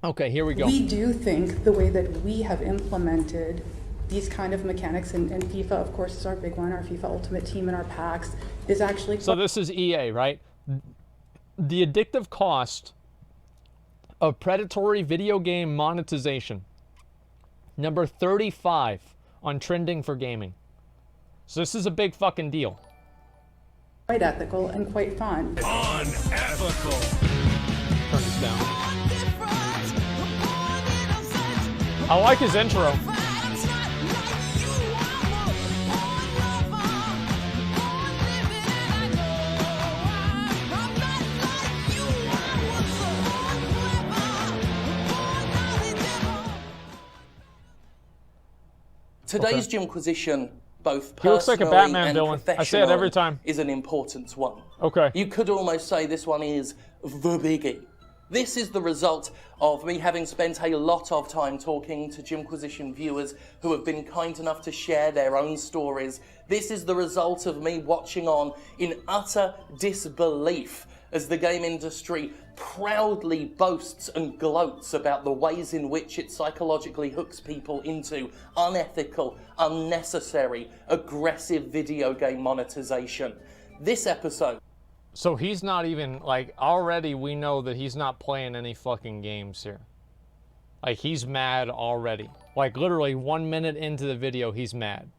Okay, here we go. We do think the way that we have implemented these kind of mechanics, and FIFA, of course, is our big one, our FIFA Ultimate Team and our packs, is actually... So this is EA, right? The addictive cost of predatory video game monetization. Number 35 on trending for gaming. So this is a big fucking deal. Quite ethical and quite fun. Unethical. Turn this down. I like his intro. Today's Jimquisition, both He looks like a personally Batman and villain. I say it every time. is an important one. Okay. You could almost say this one is the biggie. This is the result of me having spent a lot of time talking to Jimquisition viewers who have been kind enough to share their own stories. This is the result of me watching on in utter disbelief as the game industry proudly boasts and gloats about the ways in which it psychologically hooks people into unethical, unnecessary, aggressive video game monetization. This episode... So he's not even, like, already we know that he's not playing any fucking games here. Like, he's mad already. Like, literally 1 minute into the video, he's mad.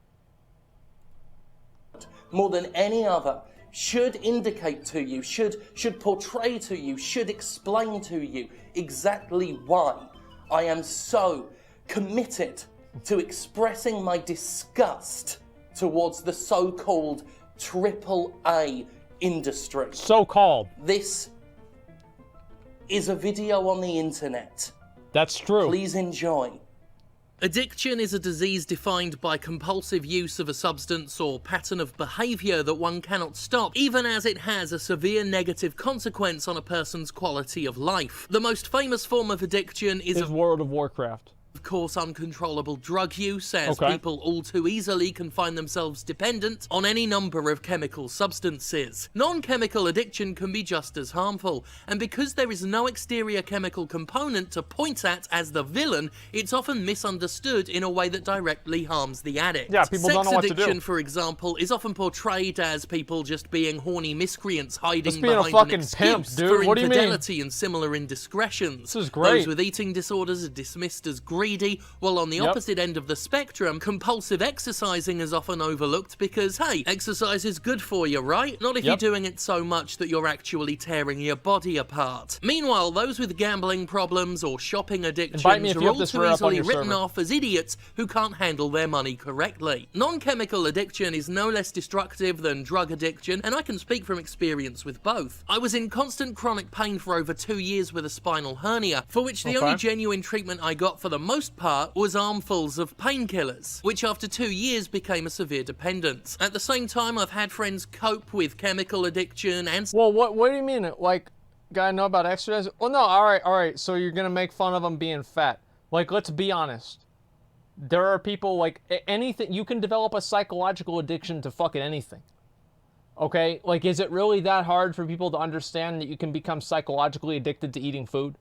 More than any other, should indicate to you, should portray to you, should explain to you exactly why I am so committed to expressing my disgust towards the so-called AAA industry. So-called. This is a video on the internet. That's true. Please enjoy. Addiction is a disease defined by compulsive use of a substance or pattern of behaviour that one cannot stop, even as it has a severe negative consequence on a person's quality of life. The most famous form of addiction is World of Warcraft. of course, uncontrollable drug use, as people all too easily can find themselves dependent on any number of chemical substances. Non-chemical addiction can be just as harmful, and because there is no exterior chemical component to point at as the villain, it's often misunderstood in a way that directly harms the addict. Yeah, people don't know what to do. Sex addiction, for example, is often portrayed as people just being horny miscreants hiding Just being a behind fucking an excuse pimp, dude. for What do you mean? infidelity and similar indiscretions. This is great. Those with eating disorders are dismissed as greedy, while on the opposite end of the spectrum, compulsive exercising is often overlooked because, hey, exercise is good for you, right? Not if you're doing it so much that you're actually tearing your body apart. Meanwhile, those with gambling problems or shopping addictions are all too easily written off as idiots who can't handle their money correctly. Non-chemical addiction is no less destructive than drug addiction, and I can speak from experience with both. I was in constant chronic pain for over 2 years with a spinal hernia, for which the only genuine treatment I got for the most part was armfuls of painkillers, which after 2 years became a severe dependence. At the same time, I've had friends cope with chemical addiction and... Well, what do you mean? Like, gotta know about exercise? Well, no, alright, so you're gonna make fun of them being fat. Like, let's be honest. There are people, like, anything, you can develop a psychological addiction to fucking anything. Okay? Like, is it really that hard for people to understand that you can become psychologically addicted to eating food?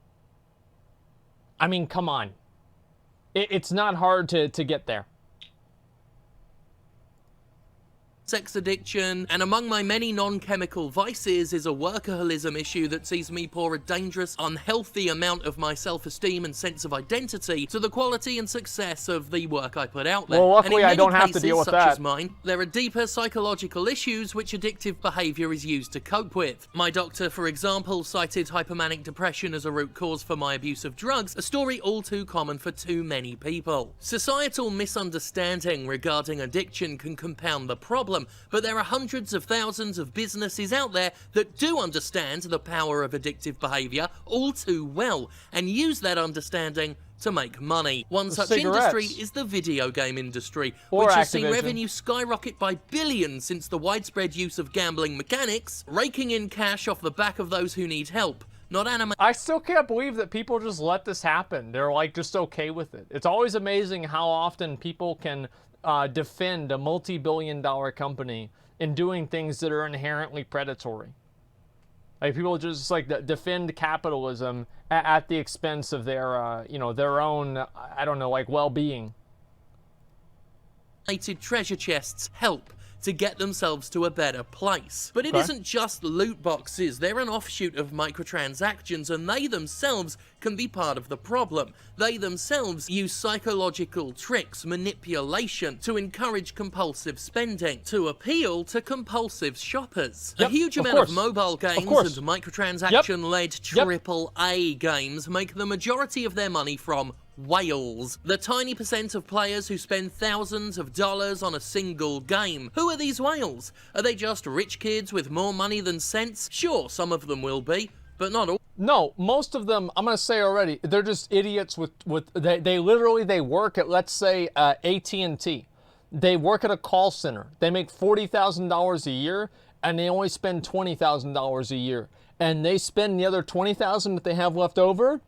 I mean, come on. It's not hard to get there. Sex addiction, and among my many non-chemical vices is a workaholism issue that sees me pour a dangerous, unhealthy amount of my self-esteem and sense of identity to the quality and success of the work I put out there. Well, luckily I don't have to cases, deal with such that. as mine, there are deeper psychological issues which addictive behaviour is used to cope with. My doctor, for example, cited hypomanic depression as a root cause for my abuse of drugs, a story all too common for too many people. Societal misunderstanding regarding addiction can compound the problem, but there are hundreds of thousands of businesses out there that do understand the power of addictive behaviour all too well, and use that understanding to make money. One such industry is the video game industry, which has seen revenue skyrocket by billions since the widespread use of gambling mechanics, raking in cash off the back of those who need help. Not anime. I still can't believe that people just let this happen. They're like just okay with it. It's always amazing how often people can defend a multi-billion-dollar company in doing things that are inherently predatory. Like people just like defend capitalism at the expense of their, you know, their own, I don't know, like well-being. Treasure chests help to get themselves to a better place. But it isn't just loot boxes, they're an offshoot of microtransactions, and they themselves can be part of the problem. They themselves use psychological tricks, manipulation, to encourage compulsive spending, to appeal to compulsive shoppers. A huge amount of mobile games and microtransaction-led AAA games make the majority of their money from whales. The tiny percent of players who spend thousands of dollars on a single game. Who are these whales? Are they just rich kids with more money than sense? Sure, some of them will be, but not all. No, most of them, I'm gonna say already, they're just idiots with they literally, they work at, let's say, AT&T. They work at a call center. They make $40,000 a year, and they only spend $20,000 a year. And they spend the other $20,000 that they have left over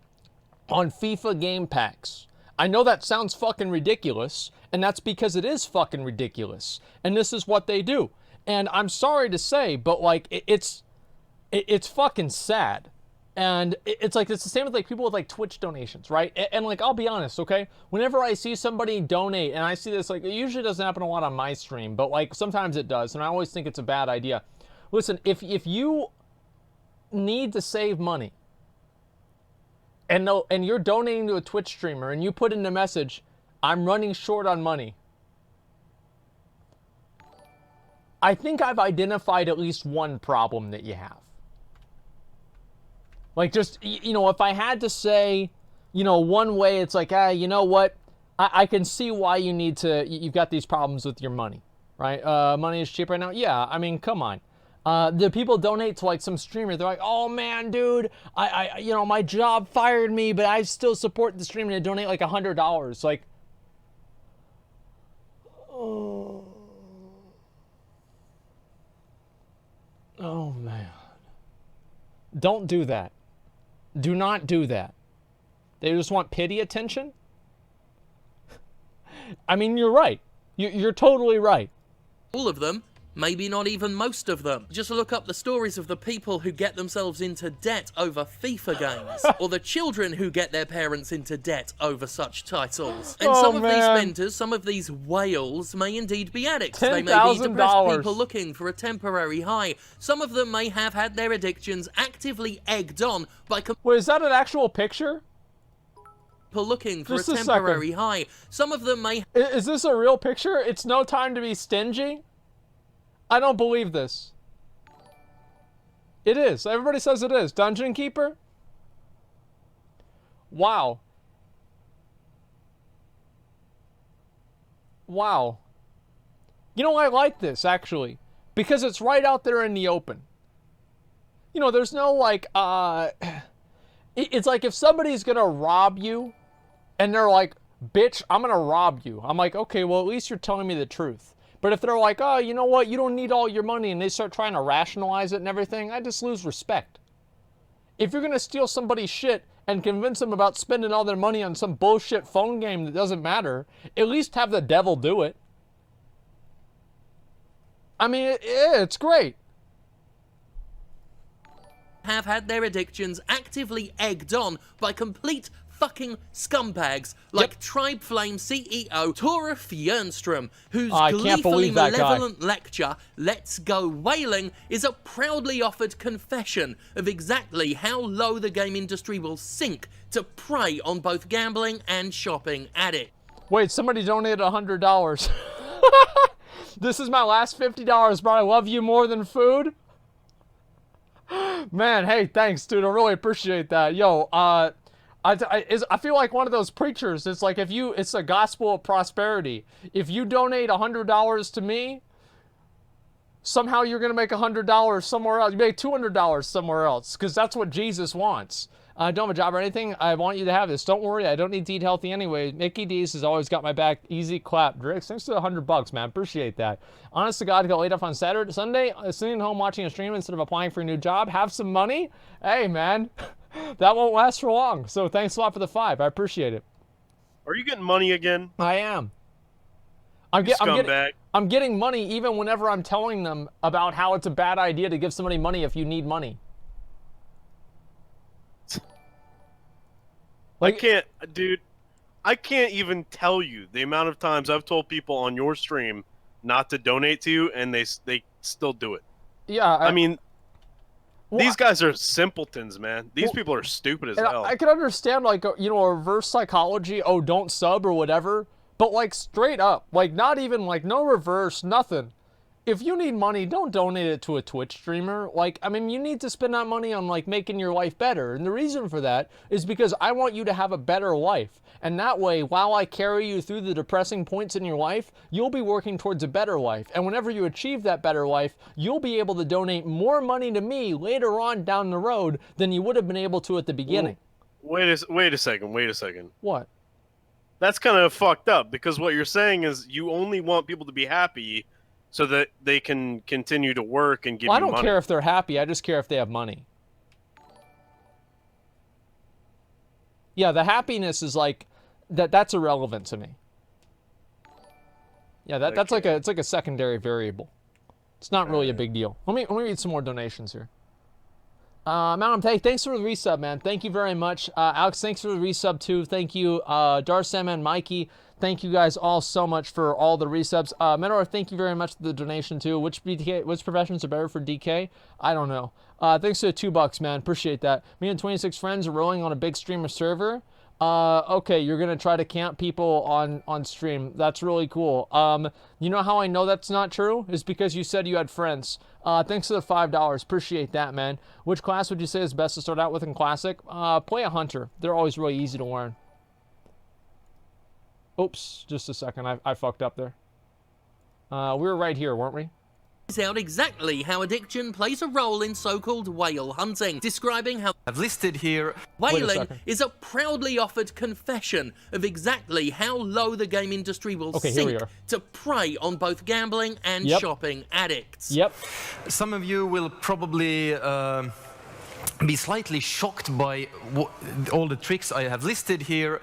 on FIFA game packs. I know that sounds fucking ridiculous, and that's because it is fucking ridiculous. And this is what they do. And I'm sorry to say, but like it's fucking sad. And it's like, it's the same with like people with like Twitch donations, right? And like, I'll be honest, okay? Whenever I see somebody donate, and I see this, like, it usually doesn't happen a lot on my stream, but like sometimes it does, and I always think it's a bad idea. Listen, if you need to save money, and you're donating to a Twitch streamer, and you put in the message, I'm running short on money, I think I've identified at least one problem that you have. Like, just, you know, if I had to say, you know, one way, it's like, you know what? I can see why you've got these problems with your money, right? Money is cheap right now. Yeah, I mean, come on. The people donate to like some streamer. They're like, oh man, dude, you know, my job fired me, but I still support the streamer. They donate like $100. Like, oh man, don't do that. Do not do that. They just want pity attention. I mean, you're right. You're totally right. All of them. Maybe not even most of them. Just look up the stories of the people who get themselves into debt over FIFA games, or the children who get their parents into debt over such titles. And some of these spenders, some of these whales, may indeed be addicts. They may be depressed people looking for a temporary high. Some of them may have had their addictions actively egged on by... Wait, is that an actual picture? Looking for a temporary high. Some of them may... Is this a real picture? It's no time to be stingy? I don't believe this. It is. Everybody says it is. Dungeon Keeper? Wow. Wow. You know, I like this, actually. Because it's right out there in the open. You know, there's no, like, it's like if somebody's gonna rob you, and they're like, bitch, I'm gonna rob you. I'm like, okay, well, at least you're telling me the truth. But if they're like, oh, you know what, you don't need all your money, and they start trying to rationalize it and everything, I just lose respect. If you're going to steal somebody's shit and convince them about spending all their money on some bullshit phone game that doesn't matter, at least have the devil do it. I mean, it's great. Have had their addictions actively egged on by complete fucking scumbags like Tribe Flame CEO Tora Fjernstrom, whose gleefully malevolent lecture, Let's Go Whaling, is a proudly offered confession of exactly how low the game industry will sink to prey on both gambling and shopping addicts. Wait, somebody donated $100. This is my last $50, but I love you more than food? Man, hey, thanks, dude. I really appreciate that. Yo, I feel like one of those preachers. It's like it's the gospel of prosperity. If you donate $100 to me, somehow you're gonna make $100 somewhere else. You make $200 somewhere else, because that's what Jesus wants. I don't have a job or anything. I want you to have this. Don't worry, I don't need to eat healthy anyway. Mickey D's has always got my back. Easy clap. Drix, thanks to the $100, man. Appreciate that. Honest to God, got laid off on Sunday, sitting at home watching a stream instead of applying for a new job. Have some money? Hey, man. That won't last for long. So thanks a lot for the 5. I appreciate it. Are you getting money again? I am. I'm getting money even whenever I'm telling them about how it's a bad idea to give somebody money if you need money. Like, I can't, dude. I can't even tell you the amount of times I've told people on your stream not to donate to you, and they still do it. yeah, I mean, well, these guys are simpletons, man. These people are stupid as and hell. I can understand, like, you know, a reverse psychology. Oh, don't sub or whatever. But like, straight up, like, not even like no reverse, nothing. If you need money, don't donate it to a Twitch streamer. Like, I mean, you need to spend that money on, like, making your life better. And the reason for that is because I want you to have a better life. And that way, while I carry you through the depressing points in your life, you'll be working towards a better life. And whenever you achieve that better life, you'll be able to donate more money to me later on down the road than you would have been able to at the beginning. Wait a second. What? That's kind of fucked up, because what you're saying is you only want people to be happy so that they can continue to work and give Well, you I don't money. care if they're happy. I just care if they have money. Yeah, the happiness is like that's irrelevant to me. Yeah, that's like it's like a secondary variable. It's not really a big deal. Let me read some more donations here. Madam, thanks for the resub, man. Thank you very much. Alex, thanks for the resub too. Thank you. Darsam and Mikey, thank you guys all so much for all the resubs. Menor, thank you very much for the donation too. Which professions are better for DK? I don't know. Thanks for the $2, man. Appreciate that. Me and 26 friends are rolling on a big streamer server. Okay, you're gonna try to camp people on stream. That's really cool. You know how I know that's not true? Is because you said you had friends. Thanks for the $5. Appreciate that, man. Which class would you say is best to start out with in Classic? Play a Hunter. They're always really easy to learn. Oops, just a second. I fucked up there. We were right here, weren't we? Out exactly how addiction plays a role in so-called whale hunting, describing how I've listed here. whaling second. is a proudly offered confession of exactly how low the game industry will Okay, here we sink are. to prey on both gambling and Yep. shopping addicts. Yep. Some of you will probably be slightly shocked by all the tricks I have listed here,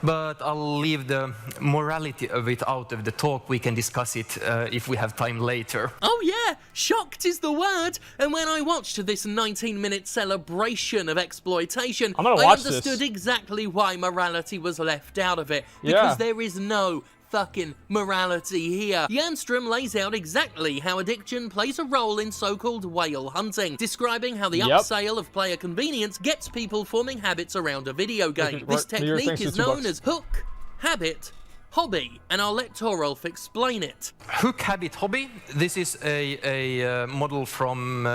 but I'll leave the morality of it out of the talk. We can discuss it if we have time later. Oh yeah, shocked is the word. And when I watched this 19-minute celebration of exploitation, I'm gonna I watch understood this. exactly why morality was left out of it. Because there is no fucking morality here. Janstrom lays out exactly how addiction plays a role in so-called whale hunting, describing how the Yep. upsale of player convenience gets people forming habits around a video game. This right, here, technique thanks for is $2. known as hook, habit, hobby, and I'll let Torolf explain it. Hook habit hobby. This is a model from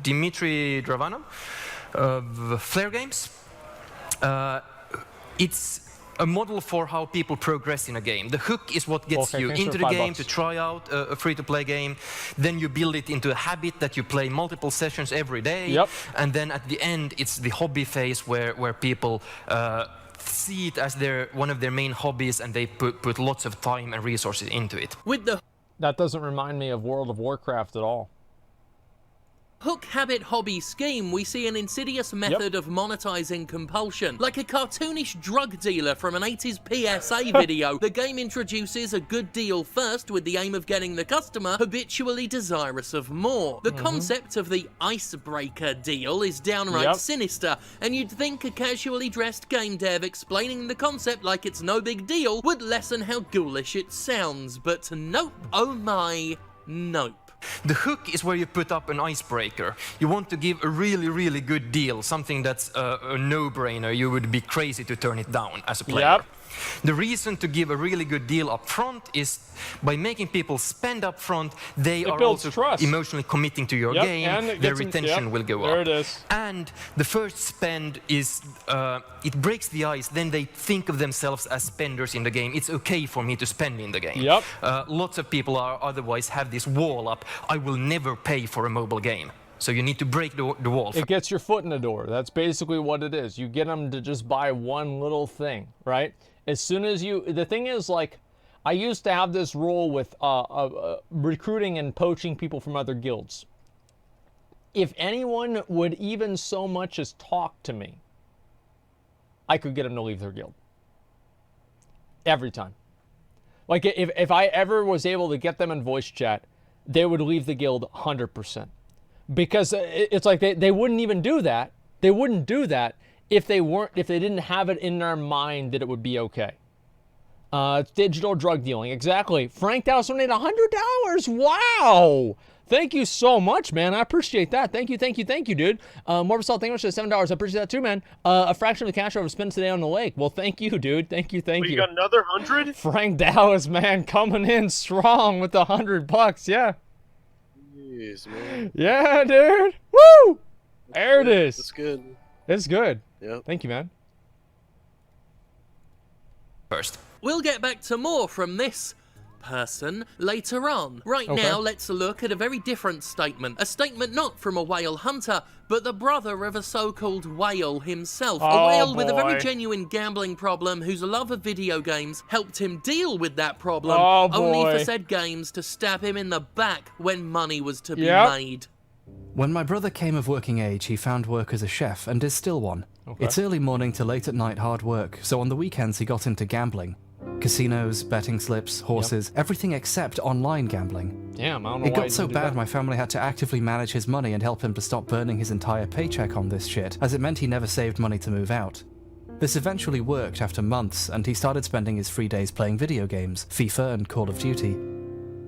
Dimitri Dravanov of Flare Games. It's a model for how people progress in a game. The hook is what gets Okay, you thanks for into the game $5. to try out a free-to-play game. Then you build it into a habit that you play multiple sessions every day. Yep. And then at the end, it's the hobby phase where people see it as one of their main hobbies, and they put lots of time and resources into it. With the That doesn't remind me of World of Warcraft at all. hook, habit, hobby scheme, we see an insidious method of monetizing compulsion. Like a cartoonish drug dealer from an 80s PSA video, the game introduces a good deal first with the aim of getting the customer habitually desirous of more. The concept of the icebreaker deal is downright Yep. sinister, and you'd think a casually dressed game dev explaining the concept like it's no big deal would lessen how ghoulish it sounds, but nope, oh my, nope. The hook is where you put up an icebreaker. You want to give a really, really good deal, something that's a no-brainer. You would be crazy to turn it down as a player. Yep. The reason to give a really good deal up front is by making people spend up front, they are builds also trust. emotionally committing to your Yep, game, and it their gets them- retention yep, will go there up. it is. And the first spend is, it breaks the ice, then they think of themselves as spenders in the game. It's okay for me to spend in the game. Yep. Lots of people are otherwise have this wall up. I will never pay for a mobile game. So you need to break the wall. It gets your foot in the door. That's basically what it is. You get them to just buy one little thing, right? As soon as the thing is, like, I used to have this rule with recruiting and poaching people from other guilds. If anyone would even so much as talk to me, I could get them to leave their guild. Every time. Like, if I ever was able to get them in voice chat, they would leave the guild 100%. Because it's like they wouldn't even do that. They wouldn't do that if they didn't have it in their mind that it would be okay. It's digital drug dealing. Exactly. Frank Dallas donated $100. Wow. Thank you so much, man. I appreciate that. Thank you, dude. Morbasol, thank you much for the $7. I appreciate that too, man. A fraction of the cash I would spend today on the lake. Well, thank you, dude. Thank you. You got another 100? Frank Dallas, man, coming in strong with the $100. Yeah. Jeez, man. Yeah, dude. Woo! There it is. That's good. It's good. Yeah. Thank you, man. First. We'll get back to more from this person later on. Right Okay. now, let's look at a very different statement. A statement not from a whale hunter, but the brother of a so-called whale himself. Oh, a whale with a very boy. genuine gambling problem whose love of video games helped him deal with that problem, Oh, only boy. for said games to stab him in the back when money was to be Yep. made. When my brother came of working age, he found work as a chef and is still one. Okay. It's early morning to late at night hard work, so on the weekends he got into gambling. Casinos, betting slips, horses, everything except online gambling. Damn, I don't know It why got you so didn't do bad that. my family had to actively manage his money and help him to stop burning his entire paycheck on this shit, as it meant he never saved money to move out. This eventually worked after months, and he started spending his free days playing video games, FIFA and Call of Duty.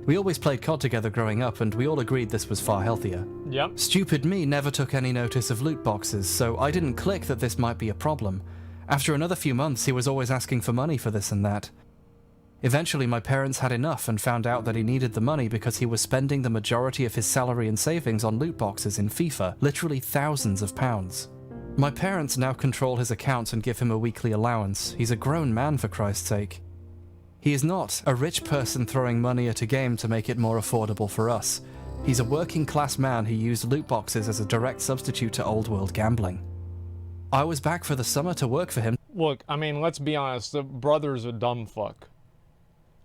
We always played COD together growing up, and we all agreed this was far healthier. Yep. Stupid me never took any notice of loot boxes, so I didn't click that this might be a problem. After another few months, he was always asking for money for this and that. Eventually, my parents had enough and found out that he needed the money because he was spending the majority of his salary and savings on loot boxes in FIFA, literally thousands of pounds. My parents now control his accounts and give him a weekly allowance. He's a grown man, for Christ's sake. He is not a rich person throwing money at a game to make it more affordable for us. He's a working class man who used loot boxes as a direct substitute to old world gambling. I was back for the summer to work for him. Look, I mean, let's be honest. The brother's a dumb fuck.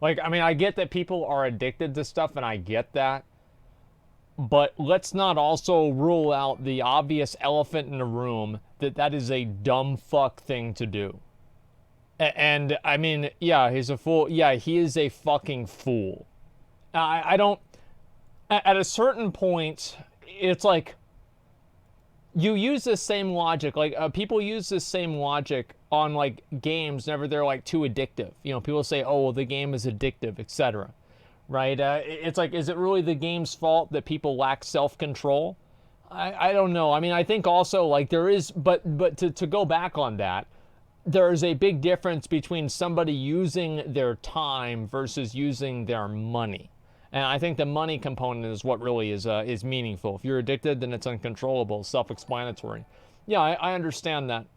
Like, I mean, I get that people are addicted to stuff, and I get that. But let's not also rule out the obvious elephant in the room that that is a dumb fuck thing to do. And, I mean, yeah, he's a fool. Yeah, he is a fucking fool. I don't... At a certain point, it's like... You use this same logic, like, people use this same logic on, like, games whenever they're, like, too addictive. You know, people say, oh, well, the game is addictive, etc. Right? It's like, is it really the game's fault that people lack self-control? I don't know. I mean, I think also, like, there is, but to go back on that, there is a big difference between somebody using their time versus using their money. And I think the money component is what really is meaningful. If you're addicted, then it's uncontrollable, self-explanatory. Yeah, I understand that.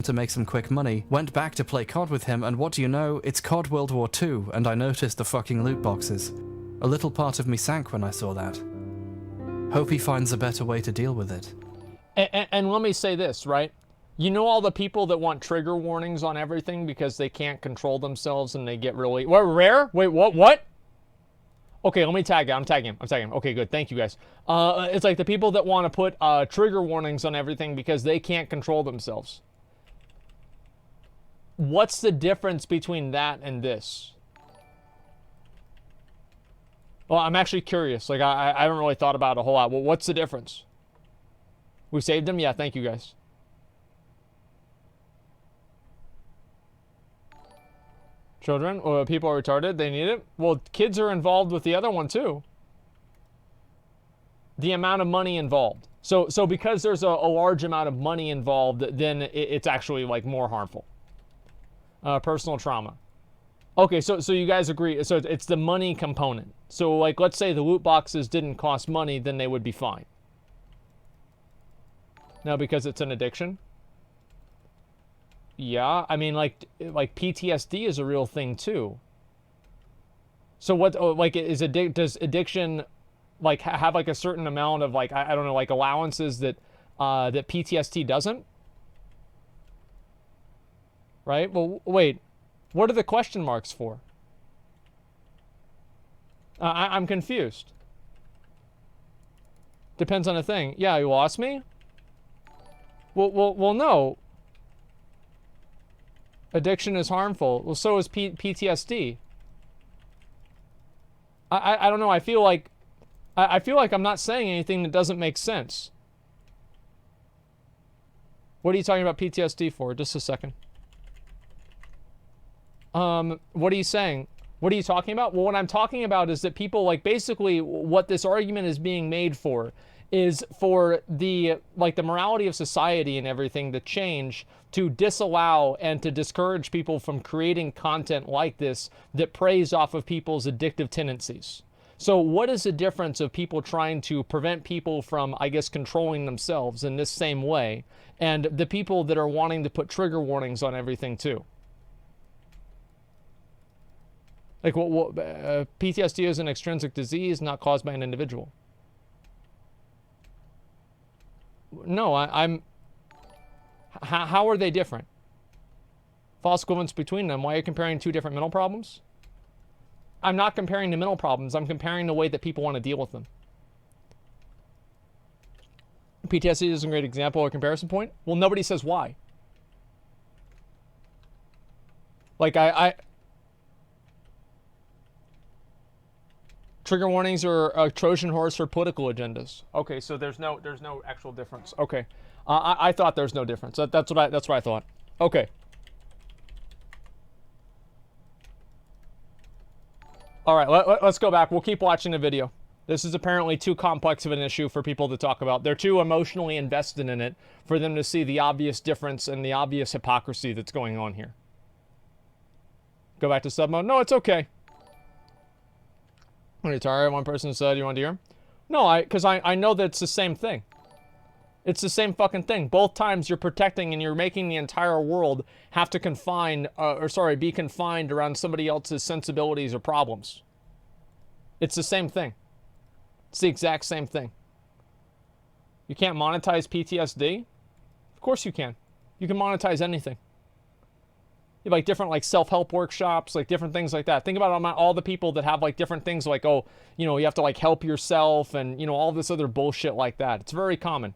To make some quick money, went back to play COD with him, and what do you know, it's COD World War II, and I noticed the fucking loot boxes. A little part of me sank when I saw that. Hope he finds a better way to deal with it. And let me say this, right? You know all the people that want trigger warnings on everything because they can't control themselves and they get really... What, rare? Wait, what? Okay, let me tag it. I'm tagging him. Okay, good. Thank you, guys. It's like the people that want to put trigger warnings on everything because they can't control themselves. What's the difference between that and this? Well, I'm actually curious. Like, I haven't really thought about it a whole lot. Well, what's the difference? We saved him? Yeah, thank you, guys. Children? Or people are retarded? They need it? Well, kids are involved with the other one, too. The amount of money involved. So because there's a large amount of money involved, then it's actually, like, more harmful. Personal trauma. Okay, so you guys agree. So it's the money component. So, like, let's say the loot boxes didn't cost money, then they would be fine. No, because it's an addiction? Yeah, I mean, like PTSD is a real thing, too. So what, like, does addiction, like, have, like, a certain amount of, like, I don't know, like, allowances that PTSD doesn't? Right? Well, wait. What are the question marks for? I'm confused. Depends on the thing. Yeah, you lost me? Well, no. Addiction is harmful. Well, so is PTSD. I don't know. I feel like I'm not saying anything that doesn't make sense. What are you talking about PTSD for? Just a second. What are you saying? What are you talking about? Well, what I'm talking about is that people, like, basically what this argument is being made for is for the, like, the morality of society and everything to change, to disallow and to discourage people from creating content like this that preys off of people's addictive tendencies. So what is the difference of people trying to prevent people from, I guess, controlling themselves in this same way, and the people that are wanting to put trigger warnings on everything too? Like, PTSD is an extrinsic disease not caused by an individual. No, I'm... How are they different? False equivalence between them. Why are you comparing two different mental problems? I'm not comparing the mental problems. I'm comparing the way that people want to deal with them. PTSD is a great example or comparison point. Well, nobody says why. Like, trigger warnings are a Trojan horse for political agendas. Okay, so there's no actual difference. Okay, I thought there's no difference. That's what I thought. Okay. All right, let's go back. We'll keep watching the video. This is apparently too complex of an issue for people to talk about. They're too emotionally invested in it for them to see the obvious difference and the obvious hypocrisy that's going on here. Go back to sub mode. No, it's okay. When you're tired, one person said, you want to hear him? No, because I know that it's the same thing. It's the same fucking thing. Both times you're protecting and you're making the entire world have to be confined around somebody else's sensibilities or problems. It's the same thing. It's the exact same thing. You can't monetize PTSD? Of course you can. You can monetize anything. You have like different like self-help workshops, like different things like that. Think about all the people that have like different things like, oh, you know, you have to like help yourself and, you know, all this other bullshit like that. It's very common.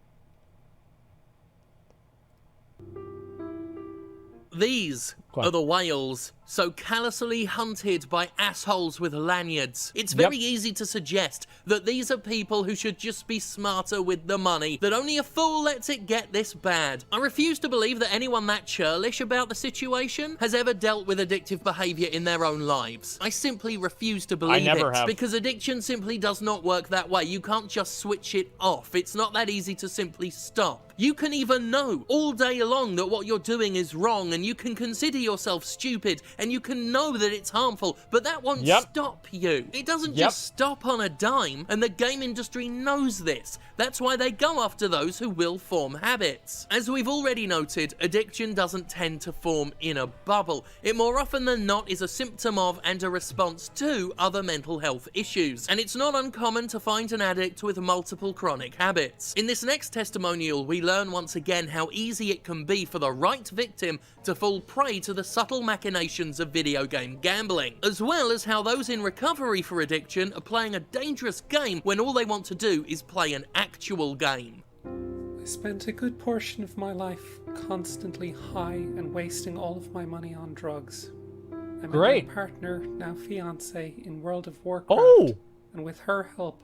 These are the whales, so callously hunted by assholes with lanyards. It's very easy to suggest that these are people who should just be smarter with the money, that only a fool lets it get this bad. I refuse to believe that anyone that churlish about the situation has ever dealt with addictive behavior in their own lives. I simply refuse to believe it, because addiction simply does not work that way. You can't just switch it off. It's not that easy to simply stop. You can even know all day long that what you're doing is wrong, and you can consider yourself stupid, and you can know that it's harmful, but that won't stop you. It doesn't just stop on a dime, and the game industry knows this. That's why they go after those who will form habits. As we've already noted, addiction doesn't tend to form in a bubble. It more often than not is a symptom of and a response to other mental health issues, and it's not uncommon to find an addict with multiple chronic habits. In this next testimonial, we learn once again how easy it can be for the right victim to fall prey to the subtle machinations of video game gambling, as well as how those in recovery for addiction are playing a dangerous game when all they want to do is play an actual game. I spent a good portion of my life constantly high and wasting all of my money on drugs. I met my partner, now fiance, in World of Warcraft, and with her help,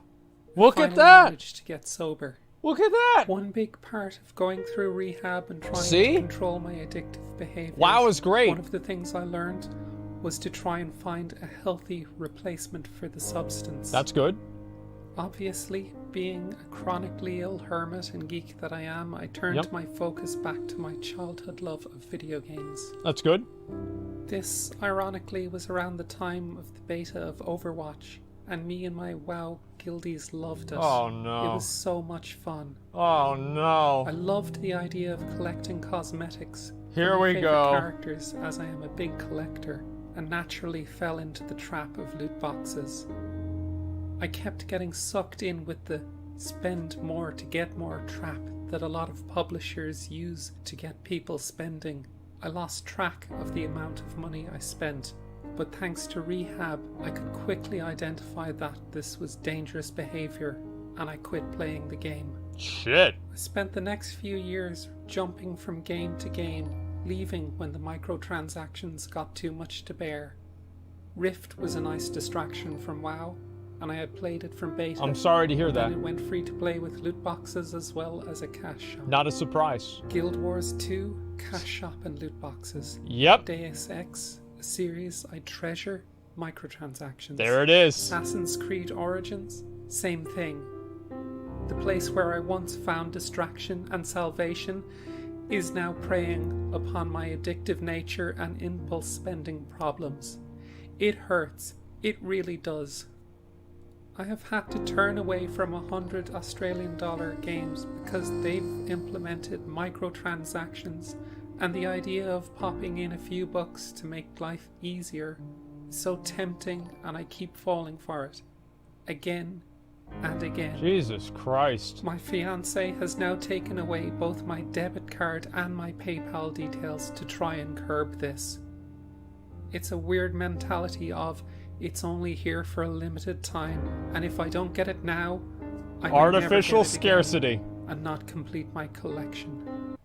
I finally managed to get sober. Look at that! One big part of going through rehab and trying to control my addictive behavior. Wow, is great. One of the things I learned was to try and find a healthy replacement for the substance. That's good. Obviously, being a chronically ill hermit and geek that I am, I turned my focus back to my childhood love of video games. That's good. This, ironically, was around the time of the beta of Overwatch, and me and my WoW guildies loved it. Oh no. It was so much fun. Oh no. I loved the idea of collecting cosmetics. Here we go. Characters, as I am a big collector, and naturally fell into the trap of loot boxes. I kept getting sucked in with the spend more to get more trap that a lot of publishers use to get people spending. I lost track of the amount of money I spent, but thanks to rehab, I could quickly identify that this was dangerous behavior, and I quit playing the game. Shit. I spent the next few years jumping from game to game, leaving when the microtransactions got too much to bear. Rift was a nice distraction from WoW, and I had played it from beta. I'm sorry to hear that. Then it went free to play with loot boxes as well as a cash shop. Not a surprise. Guild Wars 2, cash shop and loot boxes. Yep. Deus Ex, a series I treasure, microtransactions. There it is. Assassin's Creed Origins, same thing. The place where I once found distraction and salvation is now preying upon my addictive nature and impulse spending problems. It hurts. It really does. I have had to turn away from $100 Australian games because they've implemented microtransactions, and the idea of popping in a few bucks to make life easier is so tempting, and I keep falling for it. Again and again. Jesus Christ. My fiance has now taken away both my debit card and my PayPal details to try and curb this. It's a weird mentality of, it's only here for a limited time, and if I don't get it now, I may Artificial never get it scarcity. again and not complete my collection.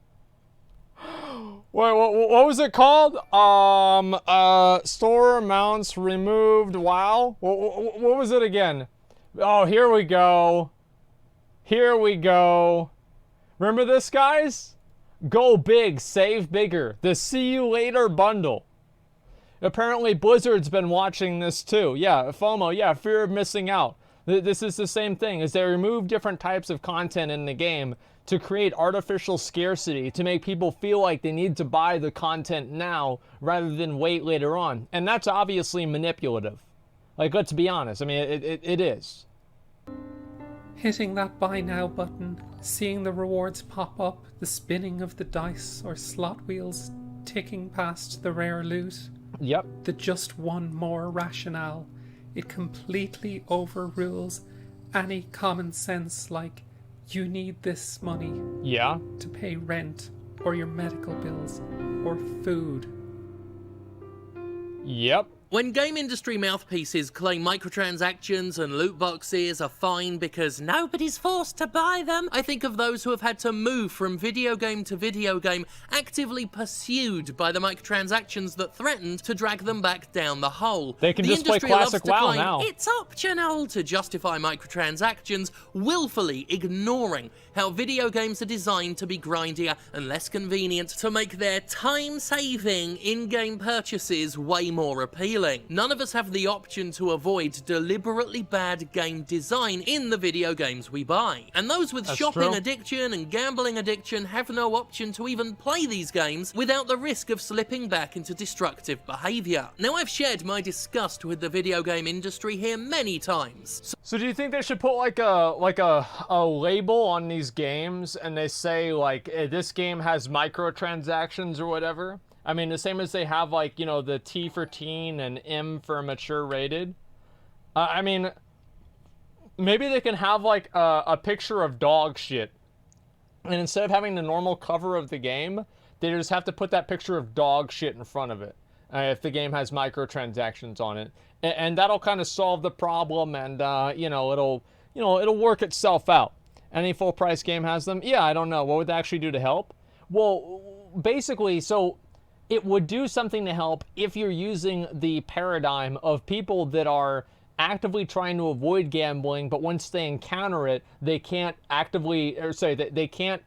Wait, what was it called? Store amounts removed. Wow. What was it again? Oh, here we go. Here we go. Remember this, guys? Go big, save bigger. The see you later bundle. Apparently Blizzard's been watching this too. Yeah, FOMO, yeah, fear of missing out. This is the same thing, as they remove different types of content in the game to create artificial scarcity, to make people feel like they need to buy the content now rather than wait later on. And that's obviously manipulative. Like, let's be honest. I mean, it is. Hitting that buy now button, seeing the rewards pop up, the spinning of the dice or slot wheels ticking past the rare loot. Yep. The just one more rationale. It completely overrules any common sense like, you need this money Yeah. to pay rent or your medical bills or food. Yep. When game industry mouthpieces claim microtransactions and loot boxes are fine because nobody's forced to buy them, I think of those who have had to move from video game to video game, actively pursued by the microtransactions that threatened to drag them back down the hole. They can the just play industry loves classic to WoW claim now. it's optional to justify microtransactions, willfully ignoring how video games are designed to be grindier and less convenient to make their time-saving in-game purchases way more appealing. None of us have the option to avoid deliberately bad game design in the video games we buy. And those with That's shopping true. addiction and gambling addiction have no option to even play these games without the risk of slipping back into destructive behaviour. Now, I've shared my disgust with the video game industry here many times. So do you think they should put like a label on these games and they say like, this game has microtransactions or whatever? I mean, the same as they have like, you know, the T for teen and M for mature rated. I mean, maybe they can have like a picture of dog shit. And instead of having the normal cover of the game, they just have to put that picture of dog shit in front of it. If the game has microtransactions on it. And that'll kind of solve the problem, and it'll work itself out. Any full price game has them? Yeah, I don't know. What would that actually do to help? Well, basically, so it would do something to help if you're using the paradigm of people that are actively trying to avoid gambling, but once they encounter it, they can't they can't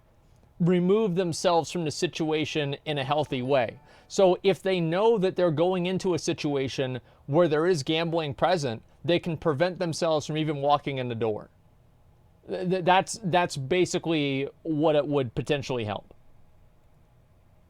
remove themselves from the situation in a healthy way. So if they know that they're going into a situation where there is gambling present, they can prevent themselves from even walking in the door. That's basically what it would potentially help.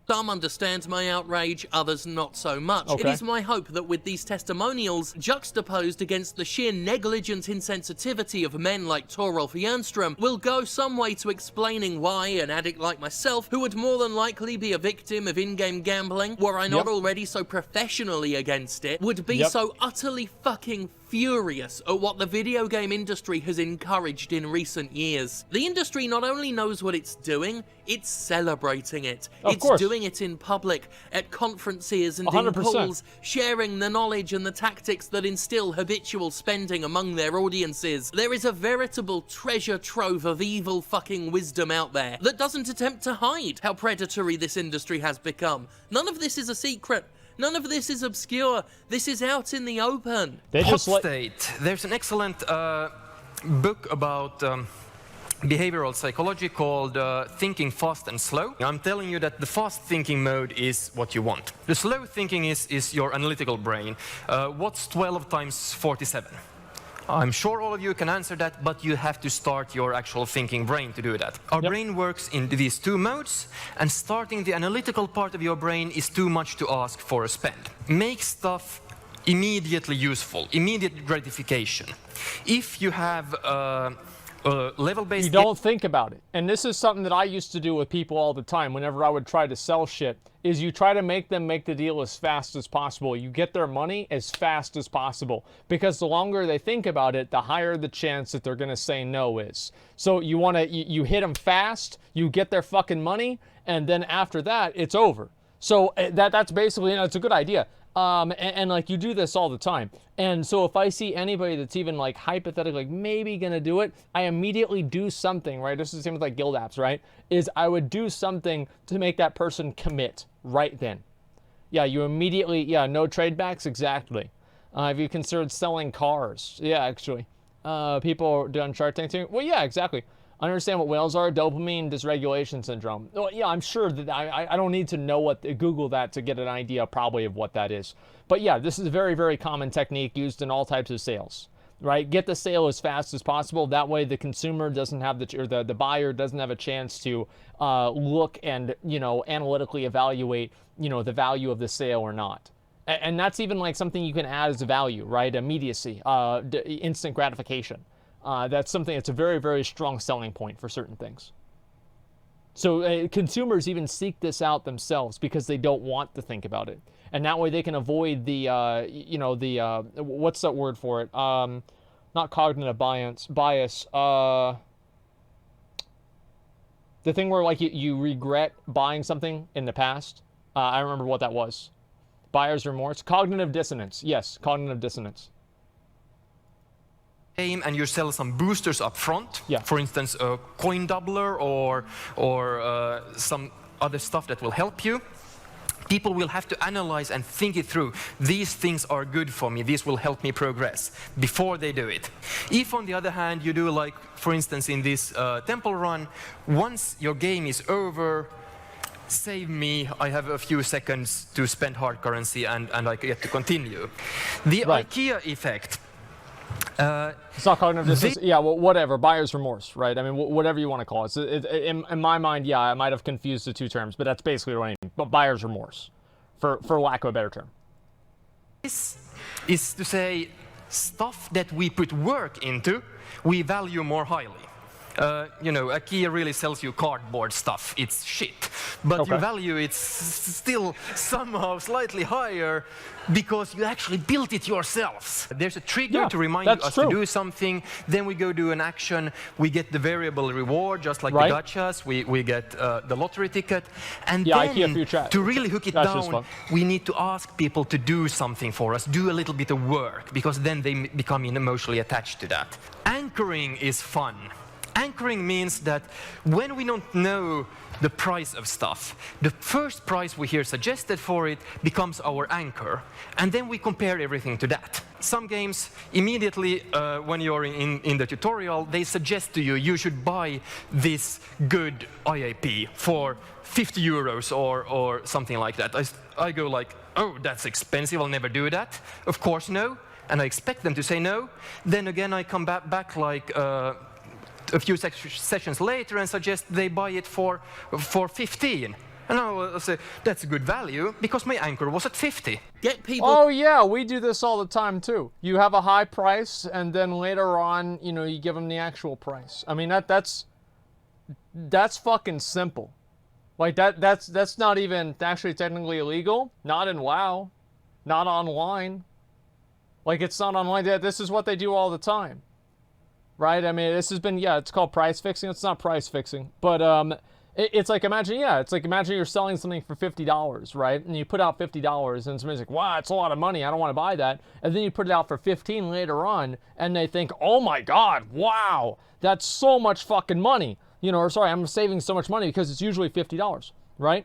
Some understand my outrage, others not so much. Okay. It is my hope that with these testimonials juxtaposed against the sheer negligent insensitivity of men like Torolf Jernstrom will go some way to explaining why an addict like myself, who would more than likely be a victim of in-game gambling, were I not already so professionally against it, would be so utterly fucking furious at what the video game industry has encouraged in recent years. The industry not only knows what it's doing, it's celebrating it. Of course. Doing it in public, at conferences and 100%. in calls, sharing the knowledge and the tactics that instill habitual spending among their audiences. There is a veritable treasure trove of evil fucking wisdom out there that doesn't attempt to hide how predatory this industry has become. None of this is a secret. None of this is obscure. This is out in the open. They Hot just state. There's an excellent book about behavioral psychology called Thinking Fast and Slow. I'm telling you that the fast thinking mode is what you want. The slow thinking is your analytical brain. What's 12 times 47? I'm sure all of you can answer that, but you have to start your actual thinking brain to do that. Our brain works in these two modes, and starting the analytical part of your brain is too much to ask for a spend. Make stuff immediately useful, immediate gratification. If you have level-based... You don't think about it. And this is something that I used to do with people all the time whenever I would try to sell shit, is you try to make them make the deal as fast as possible. You get their money as fast as possible. Because the longer they think about it, the higher the chance that they're going to say no is. So you want to, you hit them fast, you get their fucking money, and then after that, it's over. So that's basically, it's a good idea. And like you do this all the time. And so if I see anybody that's even like hypothetically like maybe gonna do it, I immediately do something, right? This is the same with like guild apps, right? Is I would do something to make that person commit right then. Yeah, you immediately, yeah, no trade backs, exactly. Have you considered selling cars? Yeah, actually. People do on Shark Tank too? Well, yeah, exactly. Understand what whales are, dopamine dysregulation syndrome. Well, yeah, I'm sure that I don't need to know what, Google that to get an idea probably of what that is. But yeah, this is a very, very common technique used in all types of sales, right? Get the sale as fast as possible. That way the consumer doesn't have or the buyer doesn't have a chance to look and, analytically evaluate, the value of the sale or not. And that's even like something you can add as a value, right? Immediacy, instant gratification. That's something that's a very, very strong selling point for certain things. So consumers even seek this out themselves because they don't want to think about it. And that way they can avoid the, what's that word for it? Not cognitive bias. The thing where like you regret buying something in the past. I remember what that was. Buyer's remorse. Cognitive dissonance. Yes, cognitive dissonance. And you sell some boosters up front, yeah. For instance, a coin doubler or some other stuff that will help you. People will have to analyze and think it through. These things are good for me. These will help me progress before they do it. If, on the other hand, you do like, for instance, in this temple run, once your game is over, save me, I have a few seconds to spend hard currency and I get to continue. The IKEA effect. It's not cognitive dissonance. Yeah, well, whatever. Buyer's remorse, right? I mean, whatever you want to call it. So in my mind, yeah, I might have confused the two terms, but that's basically what I mean. But buyer's remorse, for lack of a better term. This is to say, stuff that we put work into, we value more highly. IKEA really sells you cardboard stuff. It's shit. But you value it still somehow slightly higher because you actually built it yourselves. There's a trigger to remind us to do something. Then we go do an action. We get the variable reward, just like the gachas. We get the lottery ticket. And then, to really hook it down, we need to ask people to do something for us, do a little bit of work, because then they become emotionally attached to that. Anchoring is fun. Anchoring means that when we don't know the price of stuff, the first price we hear suggested for it becomes our anchor, and then we compare everything to that. Some games, immediately when you're in the tutorial, they suggest to you, you should buy this good IAP for 50 euros or something like that. I go like, oh, that's expensive, I'll never do that. Of course, no. And I expect them to say no. Then again, I come back like, a few sessions later and suggest they buy it for 15. And I'll say, that's a good value, because my anchor was at 50. Get people... Oh yeah, we do this all the time too. You have a high price, and then later on, you give them the actual price. I mean, that's fucking simple. Like, that's not even actually technically illegal. Not in WoW. Not online. Like, it's not online. This is what they do all the time. Right? I mean, this has been, it's called price fixing. It's not price fixing. But it's like, imagine you're selling something for $50, right? And you put out $50, and somebody's like, wow, it's a lot of money. I don't want to buy that. And then you put it out for 15 later on, and they think, oh my God, wow, that's so much fucking money. Or sorry, I'm saving so much money because it's usually $50, right?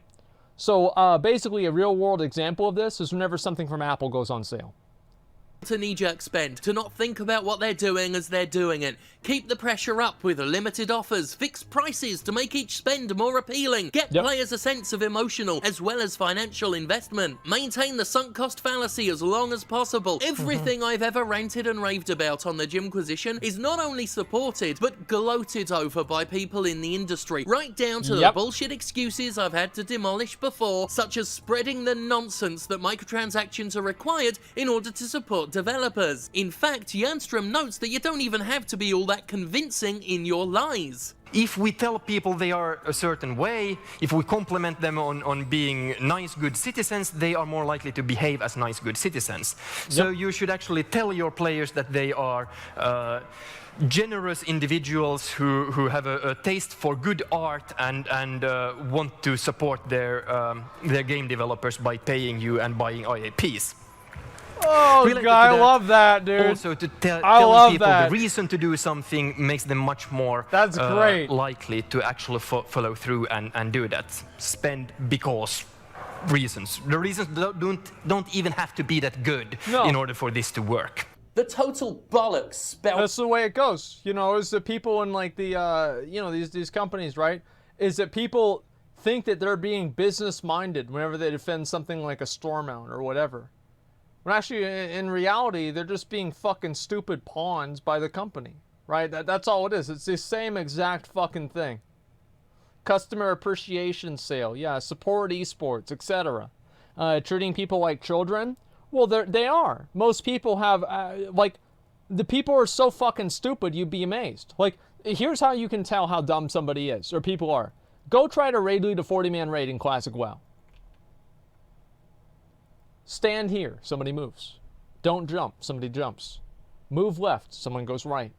So basically a real world example of this is whenever something from Apple goes on sale. To knee-jerk spend, to not think about what they're doing as they're doing it. Keep the pressure up with limited offers, fixed prices to make each spend more appealing. Get players a sense of emotional as well as financial investment. Maintain the sunk cost fallacy as long as possible. Everything I've ever ranted and raved about on the Gymquisition is not only supported, but gloated over by people in the industry, right down to the bullshit excuses I've had to demolish before, such as spreading the nonsense that microtransactions are required in order to support developers. In fact, Jernstrom notes that you don't even have to be all that convincing in your lies. If we tell people they are a certain way, if we compliment them on being nice, good citizens, they are more likely to behave as nice, good citizens. So you should actually tell your players that they are generous individuals who have a taste for good art and want to support their game developers by paying you and buying IAPs. Oh, God, I love that, dude. Also, to tell people the reason to do something makes them much more likely to actually follow through and do that. Spend because reasons. The reasons don't even have to be that good in order for this to work. The total bollocks spell. That's the way it goes. You know, is the people in like the, you know, these companies, right? Is that people think that they're being business-minded whenever they defend something like a store mount or whatever. When actually, in reality, they're just being fucking stupid pawns by the company, right? That's all it is. It's the same exact fucking thing. Customer appreciation sale, yeah, support esports, etc. Treating people like children, well, they are. Most people have, like, the people are so fucking stupid, you'd be amazed. Like, here's how you can tell how dumb somebody is, or people are. Go try to raid lead a 40-man raid in Classic WoW. Stand here, somebody moves. Don't jump, somebody jumps. Move left, someone goes right.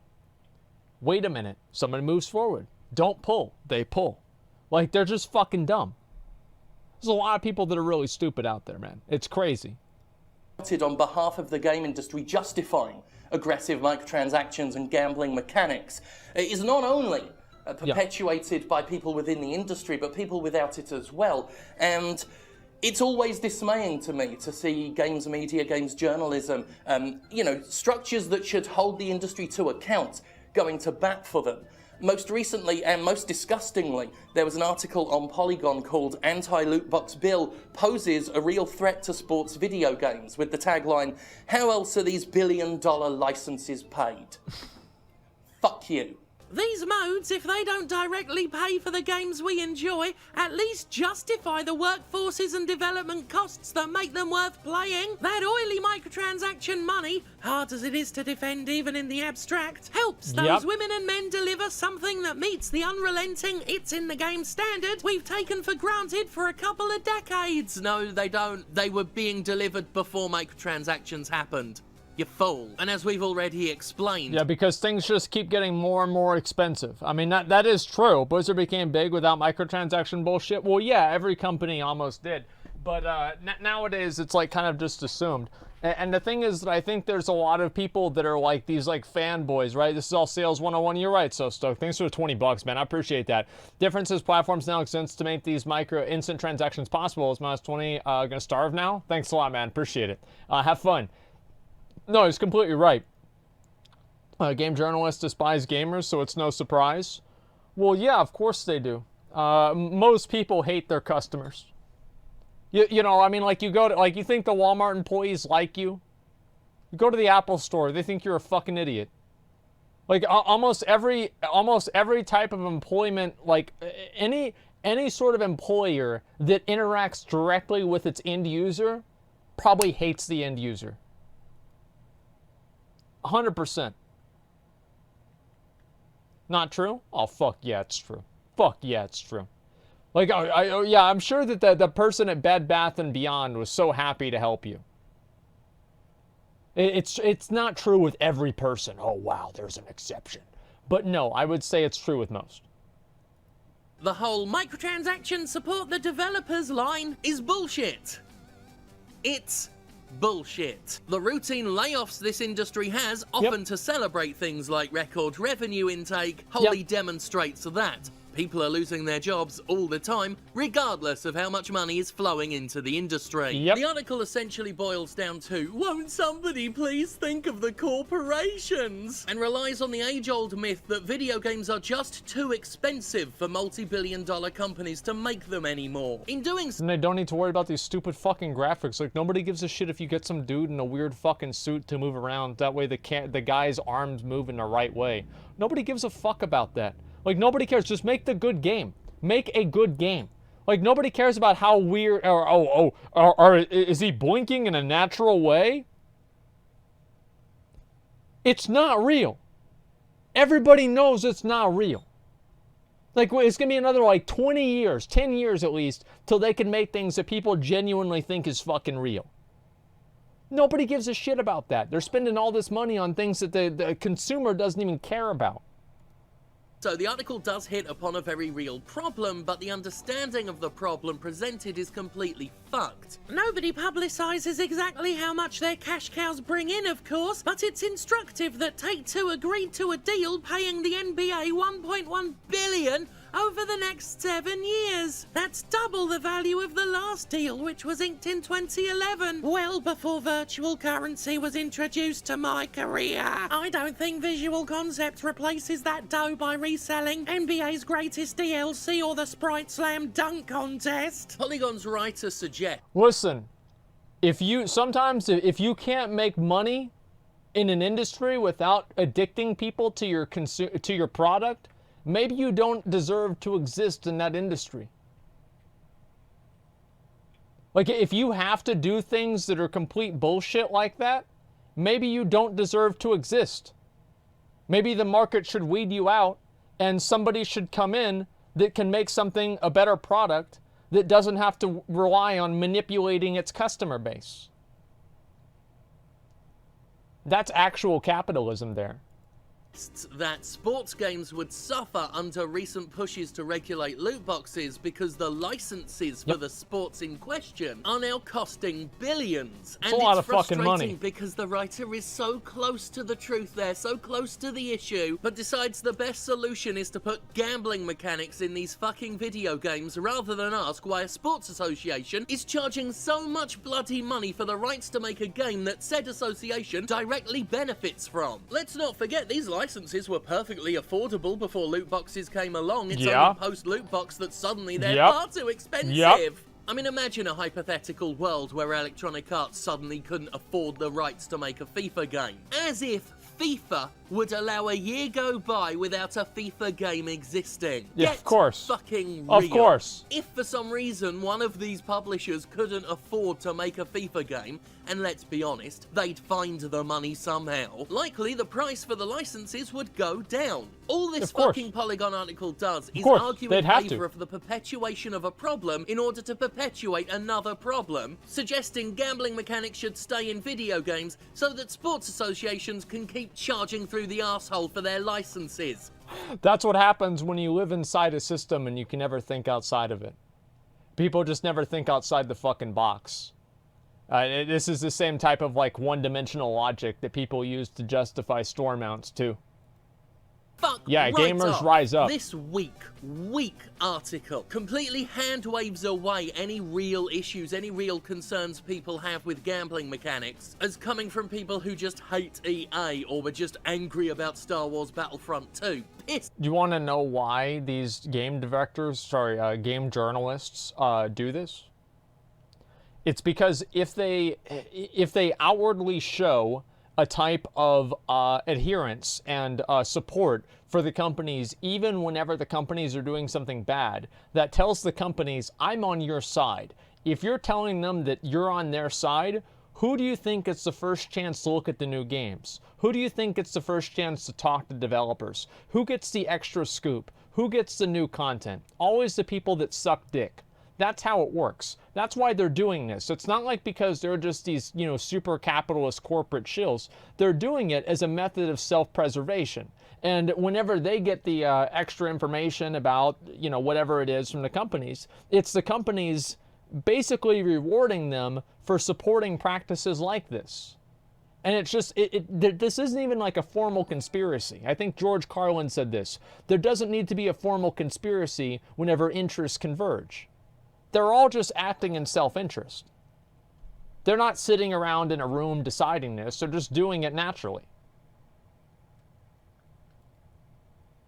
Wait a minute, somebody moves forward. Don't pull, they pull. Like, they're just fucking dumb. There's a lot of people that are really stupid out there, man. It's crazy. On behalf of the game industry justifying aggressive microtransactions and gambling mechanics is not only perpetuated by people within the industry, but people without it as well. And it's always dismaying to me to see games media, games journalism, you know, structures that should hold the industry to account going to bat for them. Most recently, and most disgustingly, there was an article on Polygon called Anti-Lootbox Bill Poses a Real Threat to Sports Video Games, with the tagline, "How else are these billion-dollar licenses paid?" Fuck you. These modes, if they don't directly pay for the games we enjoy, at least justify the workforces and development costs that make them worth playing. That oily microtransaction money, hard as it is to defend even in the abstract, helps those women and men deliver something that meets the unrelenting it's in the game standard we've taken for granted for a couple of decades. No, they don't. They were being delivered before microtransactions happened. You fool. And as we've already explained... Yeah, because things just keep getting more and more expensive. I mean, that is true. Blizzard became big without microtransaction bullshit. Well, yeah, every company almost did. But nowadays, it's like kind of just assumed. And the thing is that I think there's a lot of people that are like these like fanboys, right? This is all sales 101. You're right, So Stoked. Thanks for the $20, man. I appreciate that. Differences platforms now exist to make these micro instant transactions possible. Is -20 gonna starve now? Thanks a lot, man. Appreciate it. Have fun. No, he's completely right. Game journalists despise gamers, so it's no surprise. Well, yeah, of course they do. Most people hate their customers. You know, I mean, like, you go to, like, you think the Walmart employees like you? You go to the Apple store, they think you're a fucking idiot. Like, almost every type of employment, like, any sort of employer that interacts directly with its end user probably hates the end user. 100%. Not true? Oh, fuck yeah, it's true. Fuck yeah, it's true. Like, yeah, I'm sure that the person at Bed Bath & Beyond was so happy to help you. It's not true with every person. Oh, wow, there's an exception. But no, I would say it's true with most. The whole microtransaction support the developers line is bullshit. It's bullshit. The routine layoffs this industry has, often to celebrate things like record revenue intake, wholly demonstrates that. People are losing their jobs all the time, regardless of how much money is flowing into the industry. Yep. The article essentially boils down to, won't somebody please think of the corporations? And relies on the age-old myth that video games are just too expensive for multi-billion-dollar companies to make them anymore. In doing so, And they don't need to worry about these stupid fucking graphics. Like, nobody gives a shit if you get some dude in a weird fucking suit to move around. That way the guy's arms move in the right way. Nobody gives a fuck about that. Like, nobody cares. Just make the good game. Make a good game. Like, nobody cares about how weird, or is he blinking in a natural way? It's not real. Everybody knows it's not real. Like, it's going to be another, like, 20 years, 10 years at least, till they can make things that people genuinely think is fucking real. Nobody gives a shit about that. They're spending all this money on things that the consumer doesn't even care about. So the article does hit upon a very real problem, but the understanding of the problem presented is completely fucked. Nobody publicises exactly how much their cash cows bring in, of course, but it's instructive that Take-Two agreed to a deal paying the NBA $1.1 billion over the next 7 years. That's double the value of the last deal, which was inked in 2011, well before virtual currency was introduced to my career. I don't think Visual Concepts replaces that dough by reselling NBA's greatest DLC or the Sprite Slam Dunk Contest. Polygon's writer suggests, Listen, if you can't make money in an industry without addicting people to your product, maybe you don't deserve to exist in that industry. Like, if you have to do things that are complete bullshit like that, maybe you don't deserve to exist. Maybe the market should weed you out and somebody should come in that can make something a better product that doesn't have to rely on manipulating its customer base. That's actual capitalism there. that sports games would suffer under recent pushes to regulate loot boxes because the licenses for the sports in question are now costing billions. It's a lot of fucking money. Because the writer is so close to the truth there, so close to the issue, but decides the best solution is to put gambling mechanics in these fucking video games rather than ask why a sports association is charging so much bloody money for the rights to make a game that said association directly benefits from. Let's not forget these licenses were perfectly affordable before loot boxes came along. It's only post loot box that suddenly they're far too expensive. I mean, imagine a hypothetical world where Electronic Arts suddenly couldn't afford the rights to make a FIFA game. As if FIFA would allow a year go by without a FIFA game existing. Yeah, of course. Fucking real. Of course. If for some reason one of these publishers couldn't afford to make a FIFA game, and let's be honest, they'd find the money somehow, likely the price for the licenses would go down. All this fucking Polygon article does is argue in favor of the perpetuation of a problem in order to perpetuate another problem, suggesting gambling mechanics should stay in video games so that sports associations can keep charging through the arsehole for their licenses. That's what happens when you live inside a system and you can never think outside of it. People just never think outside the fucking box. This is the same type of like one-dimensional logic that people use to justify store mounts too. Gamers rise up. This weak article completely hand waves away any real issues, any real concerns people have with gambling mechanics as coming from people who just hate EA or were just angry about Star Wars Battlefront 2. Pissed. Do you want to know why these game game journalists do this? It's because if they outwardly show a type of adherence and support for the companies, even whenever the companies are doing something bad, that tells the companies, I'm on your side. If you're telling them that you're on their side, who do you think gets the first chance to look at the new games? Who do you think gets the first chance to talk to developers? Who gets the extra scoop? Who gets the new content? Always the people that suck dick. That's how it works. That's why they're doing this. It's not like because they're just these, super capitalist corporate shills. They're doing it as a method of self-preservation. And whenever they get the extra information about, whatever it is from the companies, it's the companies basically rewarding them for supporting practices like this. And it's just, this isn't even like a formal conspiracy. I think George Carlin said this. There doesn't need to be a formal conspiracy whenever interests converge. They're all just acting in self-interest. They're not sitting around in a room deciding this. They're just doing it naturally.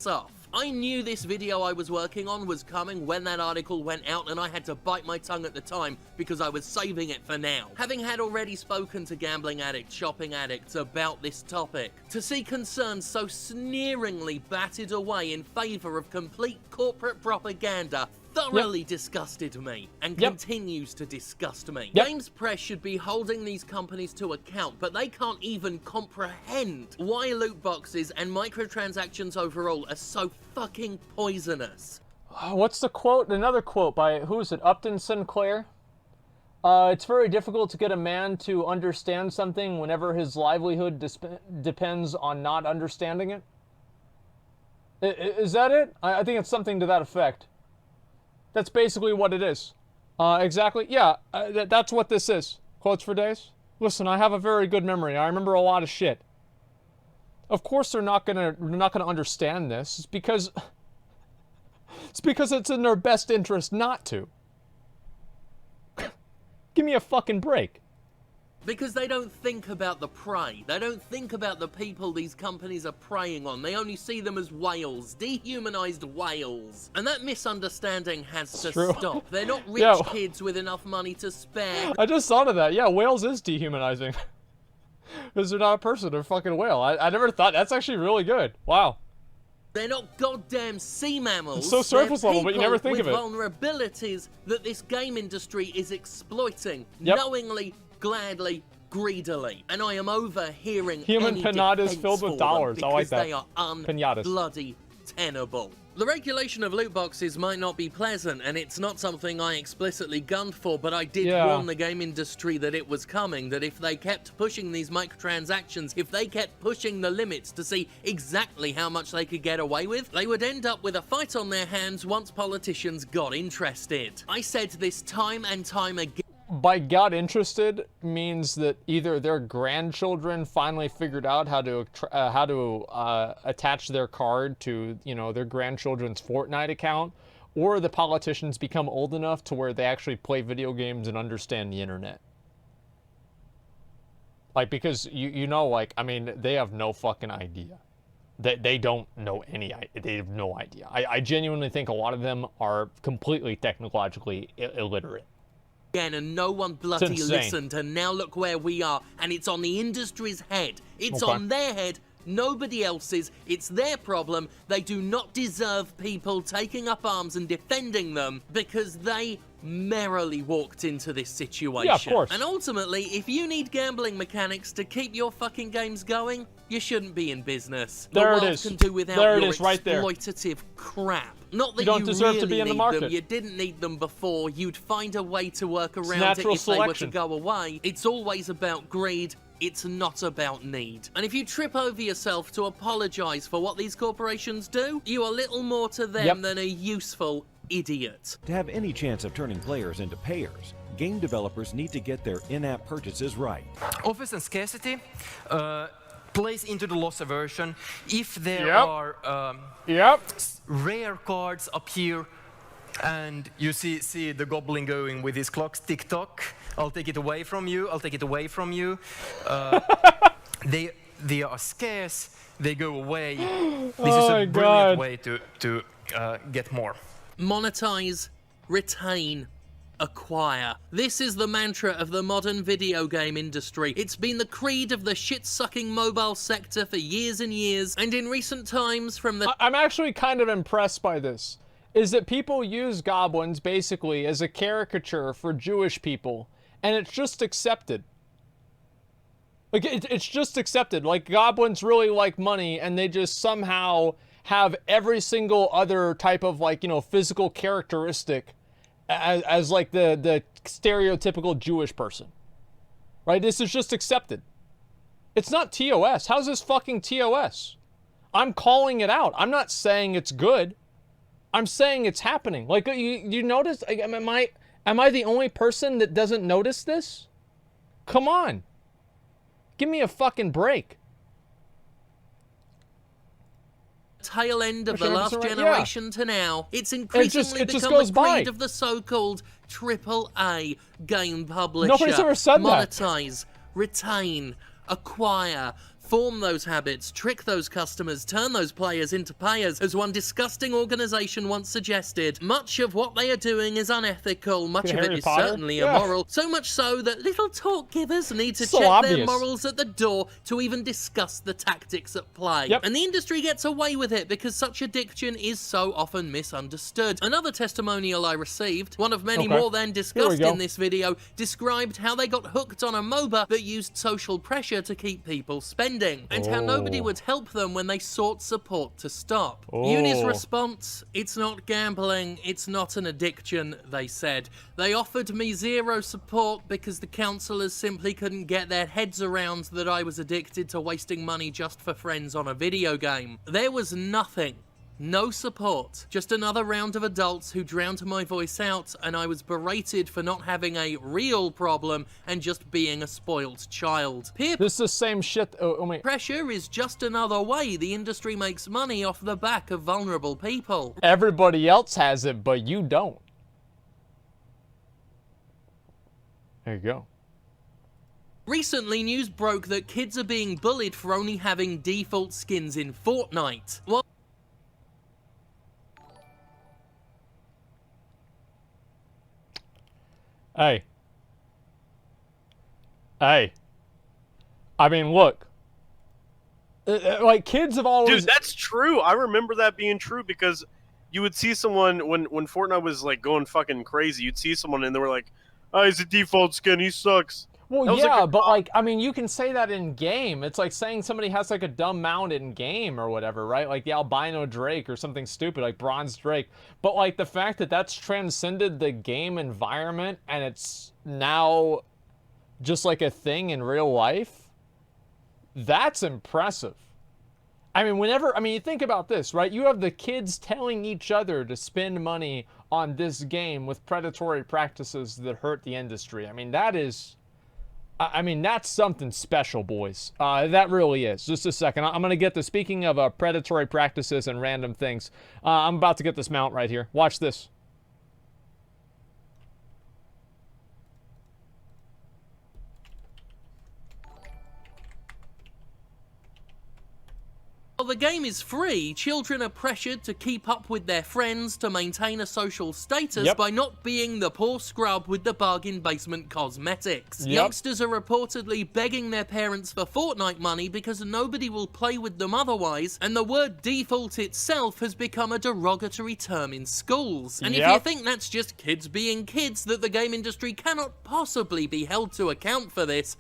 Off. I knew this video I was working on was coming when that article went out, and I had to bite my tongue at the time because I was saving it for now. Having had already spoken to gambling addicts, shopping addicts about this topic, to see concerns so sneeringly batted away in favor of complete corporate propaganda thoroughly disgusted me and continues to disgust me. Games Press should be holding these companies to account, but they can't even comprehend why loot boxes and microtransactions overall are so fucking poisonous. What's the quote? Another quote by, who is it, Upton Sinclair? It's very difficult to get a man to understand something whenever his livelihood depends on not understanding it. Is that it? I think it's something to that effect. That's basically what it is. Exactly. Yeah, that's what this is. Quotes for days. Listen, I have a very good memory. I remember a lot of shit. Of course, they're not gonna understand this. It's because it's in their best interest not to. Give me a fucking break. Because they don't think about the prey. They don't think about the people these companies are preying on. They only see them as whales, dehumanized whales. And that misunderstanding has to stop. They're not rich kids with enough money to spare. I just thought of that. Yeah, whales is dehumanizing. Because they're not a person, they're a fucking whale. I never thought, that's actually really good. Wow. They're not goddamn sea mammals. It's so surface level, but you never think of it. With vulnerabilities that this game industry is exploiting, knowingly, gladly, greedily. And I am overhearing human pinatas filled with dollars. I like that. They are bloody tenable. The regulation of loot boxes might not be pleasant, and it's not something I explicitly gunned for, but I did warn the game industry that it was coming, that if they kept pushing these microtransactions, if they kept pushing the limits to see exactly how much they could get away with, they would end up with a fight on their hands once politicians got interested. I said this time and time again. By got interested means that either their grandchildren finally figured out how to attach their card to, you know, their grandchildren's Fortnite account, or the politicians become old enough to where they actually play video games and understand the internet. Like, because you know, like, I mean, they have no fucking idea. They don't know they have no idea. I genuinely think a lot of them are completely technologically illiterate. And no one bloody listened, and now look where we are, and it's on the industry's head. It's on their head, nobody else's. It's their problem. They do not deserve people taking up arms and defending them because they merrily walked into this situation. Yeah, of course. And ultimately, if you need gambling mechanics to keep your fucking games going, you shouldn't be in business. There the world it is. can do without there your it is, right there. exploitative crap. Not that you don't deserve really to be in the need market. them. You didn't need them before. You'd find a way to work around it natural if selection. they were to go away. It's always about greed. It's not about need. And if you trip over yourself to apologize for what these corporations do, you are little more to them than a useful idiot. To have any chance of turning players into payers, game developers need to get their in-app purchases right. Offers and scarcity plays into the loss aversion. If there are rare cards up here, and you see the goblin going with his clocks, tick-tock, I'll take it away from you, I'll take it away from you. They are scarce, they go away. This is a brilliant way to get more. Monetize, retain, acquire. This is the mantra of the modern video game industry. It's been the creed of the shit-sucking mobile sector for years and years, and in recent times from the... I'm actually kind of impressed by this. Is that people use goblins basically as a caricature for Jewish people, and it's just accepted. Like, it's just accepted. Like, goblins really like money, and they just somehow have every single other type of, like, you know, physical characteristic as like the stereotypical Jewish person. Right? This is just accepted. It's not TOS. How's this fucking TOS? I'm calling it out. I'm not saying it's good. I'm saying it's happening. Like, you notice? Like, am I the only person that doesn't notice this? Come on. Give me a fucking break. Tail end of the Sure, last yeah. generation to now, it's it increasingly just become goes the by. creed of the so-called AAA game publisher. Nobody's ever said that. Monetize, retain, acquire, form those habits, trick those customers, turn those players into payers. As one disgusting organization once suggested, much of what they are doing is unethical, much of it Harry is Potter? certainly Yeah. immoral, so much so that little talk givers need to So check obvious. their morals at the door to even discuss the tactics at play. Yep. And the industry gets away with it because such addiction is so often misunderstood. Another testimonial I received, one of many Okay. more than discussed go. in this video, described how they got hooked on a MOBA that used social pressure to keep people spending, and how nobody would help them when they sought support to stop. Uni's Oh. response: "It's not gambling, it's not an addiction," they said. "They offered me zero support because the counsellors simply couldn't get their heads around that I was addicted to wasting money just for friends on a video game. There was nothing. No support. Just another round of adults who drowned my voice out, and I was berated for not having a real problem and just being a spoiled child. Peer This is the same shit. Oh, wait. pressure is just another way the industry makes money off the back of vulnerable people." Everybody else has it, but you don't. There you go. Recently, news broke that kids are being bullied for only having default skins in Fortnite. Well, Hey. Hey. I mean, look. Like, kids have always... Dude, that's true. I remember that being true because you would see someone when Fortnite was like going fucking crazy. You'd see someone and they were like, "Oh, he's a default skin. He sucks." Well, That was yeah, like a- but like, I mean, you can say that in game. It's like saying somebody has like a dumb mount in game or whatever, right? Like the albino Drake or something stupid like Bronze Drake. But like the fact that that's transcended the game environment and it's now just like a thing in real life, that's impressive. I mean, you think about this, right? You have the kids telling each other to spend money on this game with predatory practices that hurt the industry. I mean, that's something special, boys. That really is. Just a second. I'm going to get this. Speaking of predatory practices and random things, I'm about to get this mount right here. Watch this. while the game is free, children are pressured to keep up with their friends to maintain a social status by not being the poor scrub with the bargain basement cosmetics. Youngsters are reportedly begging their parents for Fortnite money because nobody will play with them otherwise, and the word default itself has become a derogatory term in schools. And if you think that's just kids being kids, that the game industry cannot possibly be held to account for this,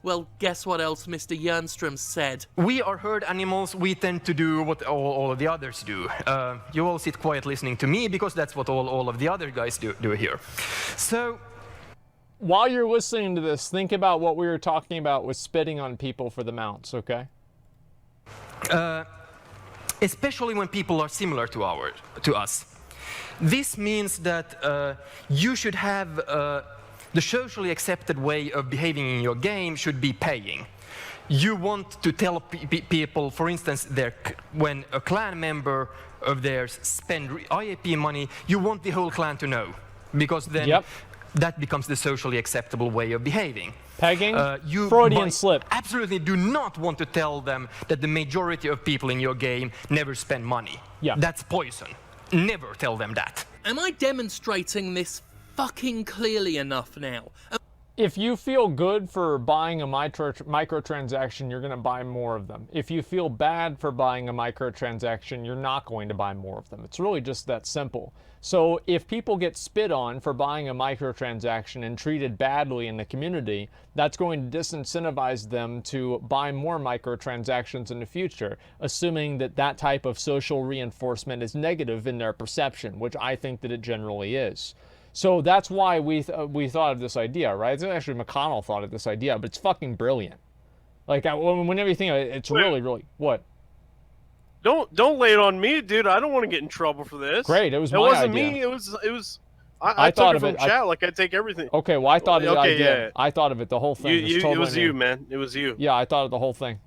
well, guess what else Mr. Jernström said? We are herd animals, we tend to do what all of the others do. You all sit quiet listening to me because that's what all of the other guys do here. So, while you're listening to this, think about what we were talking about with spitting on people for the mounts, okay? Especially when people are similar to us. This means that you should have the socially accepted way of behaving in your game should be paying. You want to tell people, for instance, when a clan member of theirs spend IAP money, you want the whole clan to know, because then that becomes the socially acceptable way of behaving. Pegging? Freudian slip. Absolutely do not want to tell them that the majority of people in your game never spend money. That's poison. Never tell them that. Am I demonstrating this fucking clearly enough now? If you feel good for buying a microtransaction, you're going to buy more of them. If you feel bad for buying a microtransaction, you're not going to buy more of them. It's really just that simple. So if people get spit on for buying a microtransaction and treated badly in the community, that's going to disincentivize them to buy more microtransactions in the future, assuming that that type of social reinforcement is negative in their perception, which I think that it generally is. So that's why we thought of this idea, right? It's actually McConnell thought of this idea, but it's fucking brilliant. Like, whenever you think of it, it's really, really... What? Don't lay it on me, dude. I don't want to get in trouble for this. Great, it was my idea. It wasn't me. It was I thought took it of from it. chat. Like I take everything. Okay, well, I thought of it. I Okay, did. yeah. I thought of it. The whole thing. It was you, man. It was you. Yeah, I thought of the whole thing.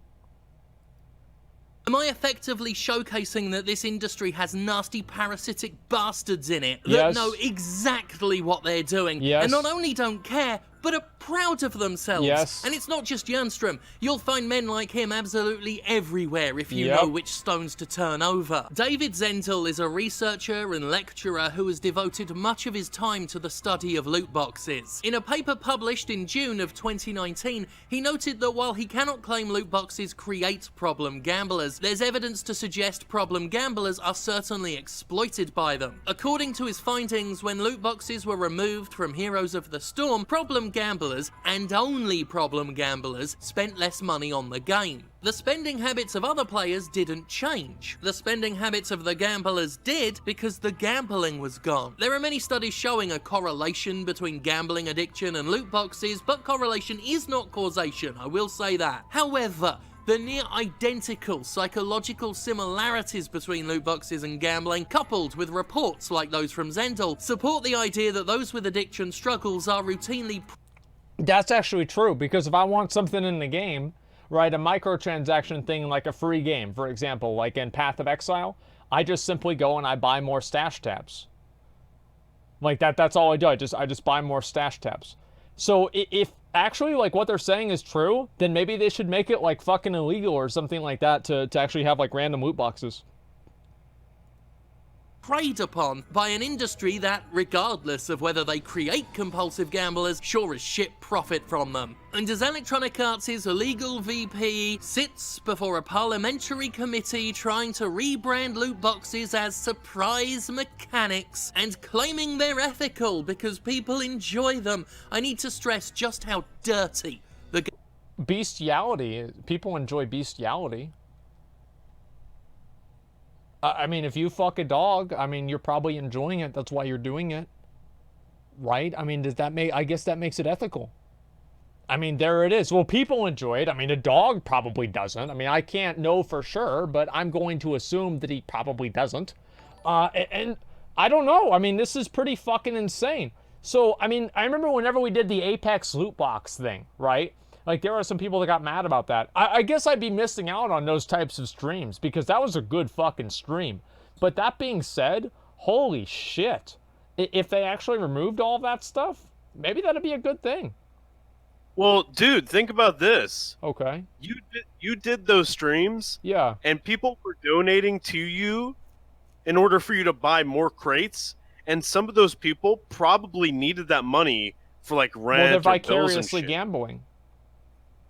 Am I effectively showcasing that this industry has nasty parasitic bastards in it that Yes. know exactly what they're doing Yes. and not only don't care, but are proud of themselves? Yes. And it's not just Jernstrom. You'll find men like him absolutely everywhere if you Yep. know which stones to turn over. David Zentel is a researcher and lecturer who has devoted much of his time to the study of loot boxes. In a paper published in June of 2019, he noted that while he cannot claim loot boxes create problem gamblers, there's evidence to suggest problem gamblers are certainly exploited by them. According to his findings, when loot boxes were removed from Heroes of the Storm, problem gamblers, and only problem gamblers, spent less money on the game. The spending habits of other players didn't change. The spending habits of the gamblers did because the gambling was gone. There are many studies showing a correlation between gambling addiction and loot boxes, but correlation is not causation, I will say that. However, the near identical psychological similarities between loot boxes and gambling, coupled with reports like those from Zentel, support the idea that those with addiction struggles are routinely That's actually true, because if I want something in the game, right, a microtransaction thing like a free game, for example, like in Path of Exile, I just simply go and I buy more stash tabs. Like that's all I do. I just buy more stash tabs. So if actually like what they're saying is true, then maybe they should make it like fucking illegal or something like that to actually have like random loot boxes. preyed upon by an industry that, regardless of whether they create compulsive gamblers, sure as shit profit from them. And as Electronic Arts' illegal VP sits before a parliamentary committee trying to rebrand loot boxes as surprise mechanics and claiming they're ethical because people enjoy them, I need to stress just how dirty the Bestiality. People enjoy bestiality. I mean, if you fuck a dog, I mean, you're probably enjoying it. That's why you're doing it. Right? I mean, does that make... I guess that makes it ethical. I mean, there it is. Well, people enjoy it. I mean, a dog probably doesn't. I mean, I can't know for sure, but I'm going to assume that he probably doesn't. And I don't know. I mean, this is pretty fucking insane. So, I mean, I remember whenever we did the Apex loot box thing, right? Like, there are some people that got mad about that. I guess I'd be missing out on those types of streams because that was a good fucking stream. But that being said, holy shit. If they actually removed all that stuff, maybe that'd be a good thing. Well, dude, think about this. Okay. You did those streams. Yeah. And people were donating to you in order for you to buy more crates. And some of those people probably needed that money for, like, rent Well, they're or bills and vicariously shit. gambling.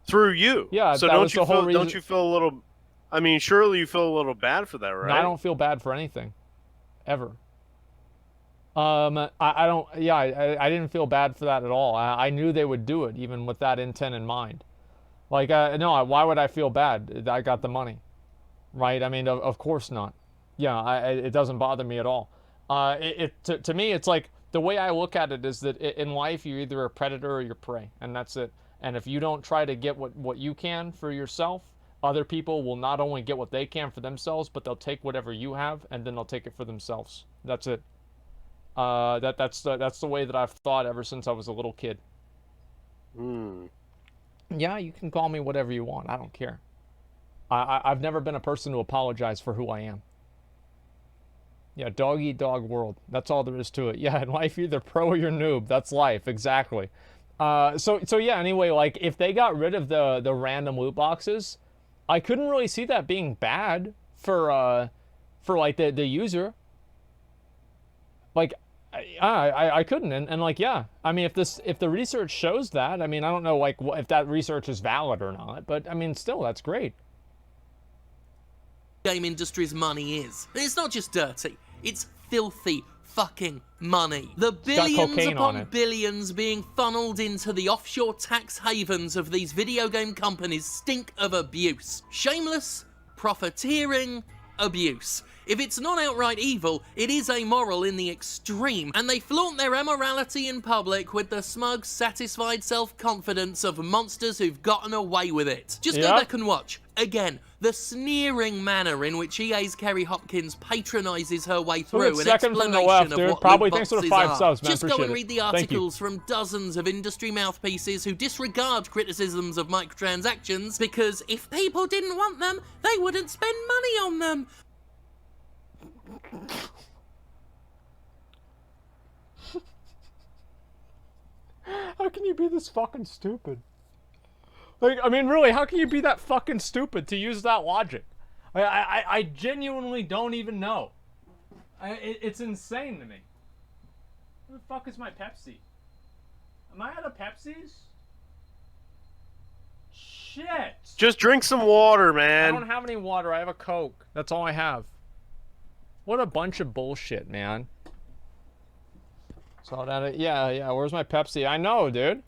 Through you. Yeah, so that was the whole reason. don't you feel a little... I mean, surely you feel a little bad for that, right? No, I don't feel bad for anything. Ever. I don't... Yeah, I didn't feel bad for that at all. I knew they would do it, even with that intent in mind. Like, no, why would I feel bad? I got the money. Right? I mean, of course not. Yeah, it doesn't bother me at all. To me, it's like, the way I look at it is that in life, you're either a predator or you're prey, and that's it. And if you don't try to get what you can for yourself, other people will not only get what they can for themselves, but they'll take whatever you have, and then they'll take it for themselves. That's it. That's the way that I've thought ever since I was a little kid. Yeah, you can call me whatever you want. I don't care. I've never been a person to apologize for who I am. Yeah, dog eat dog world. That's all there is to it. Yeah, in life, you're either pro or you're noob. That's life, exactly. So yeah, anyway, like, if they got rid of the random loot boxes, I couldn't really see that being bad for like the user. Like, I couldn't, and like, yeah, I mean, if the research shows that, I mean, I don't know, like, if that research is valid or not, but I mean, still, that's great. game industry's money is. It's not just dirty, it's filthy fucking money. The billions upon billions being funneled into the offshore tax havens of these video game companies stink of abuse. Shameless, profiteering abuse. If it's not outright evil, it is amoral in the extreme, and they flaunt their immorality in public with the smug, satisfied self-confidence of monsters who've gotten away with it. Just go back and watch. Again, the sneering manner in which EA's Kerry Hopkins patronizes her way through an explanation of what Probably loot thanks for the boxes 5 are. subs, man. Just go Appreciate and it. read the articles from dozens of industry mouthpieces who disregard criticisms of microtransactions because if people didn't want them, they wouldn't spend money on them. How can you be this fucking stupid? Like, I mean, really, how can you be that fucking stupid to use that logic? I genuinely don't even know. It's insane to me. Where the fuck is my Pepsi? Am I out of Pepsis? Shit! Just drink some water, I man. don't have any water. I have a Coke. That's all I have. What a bunch of bullshit, man. So that, yeah. Where's my Pepsi? I know, dude.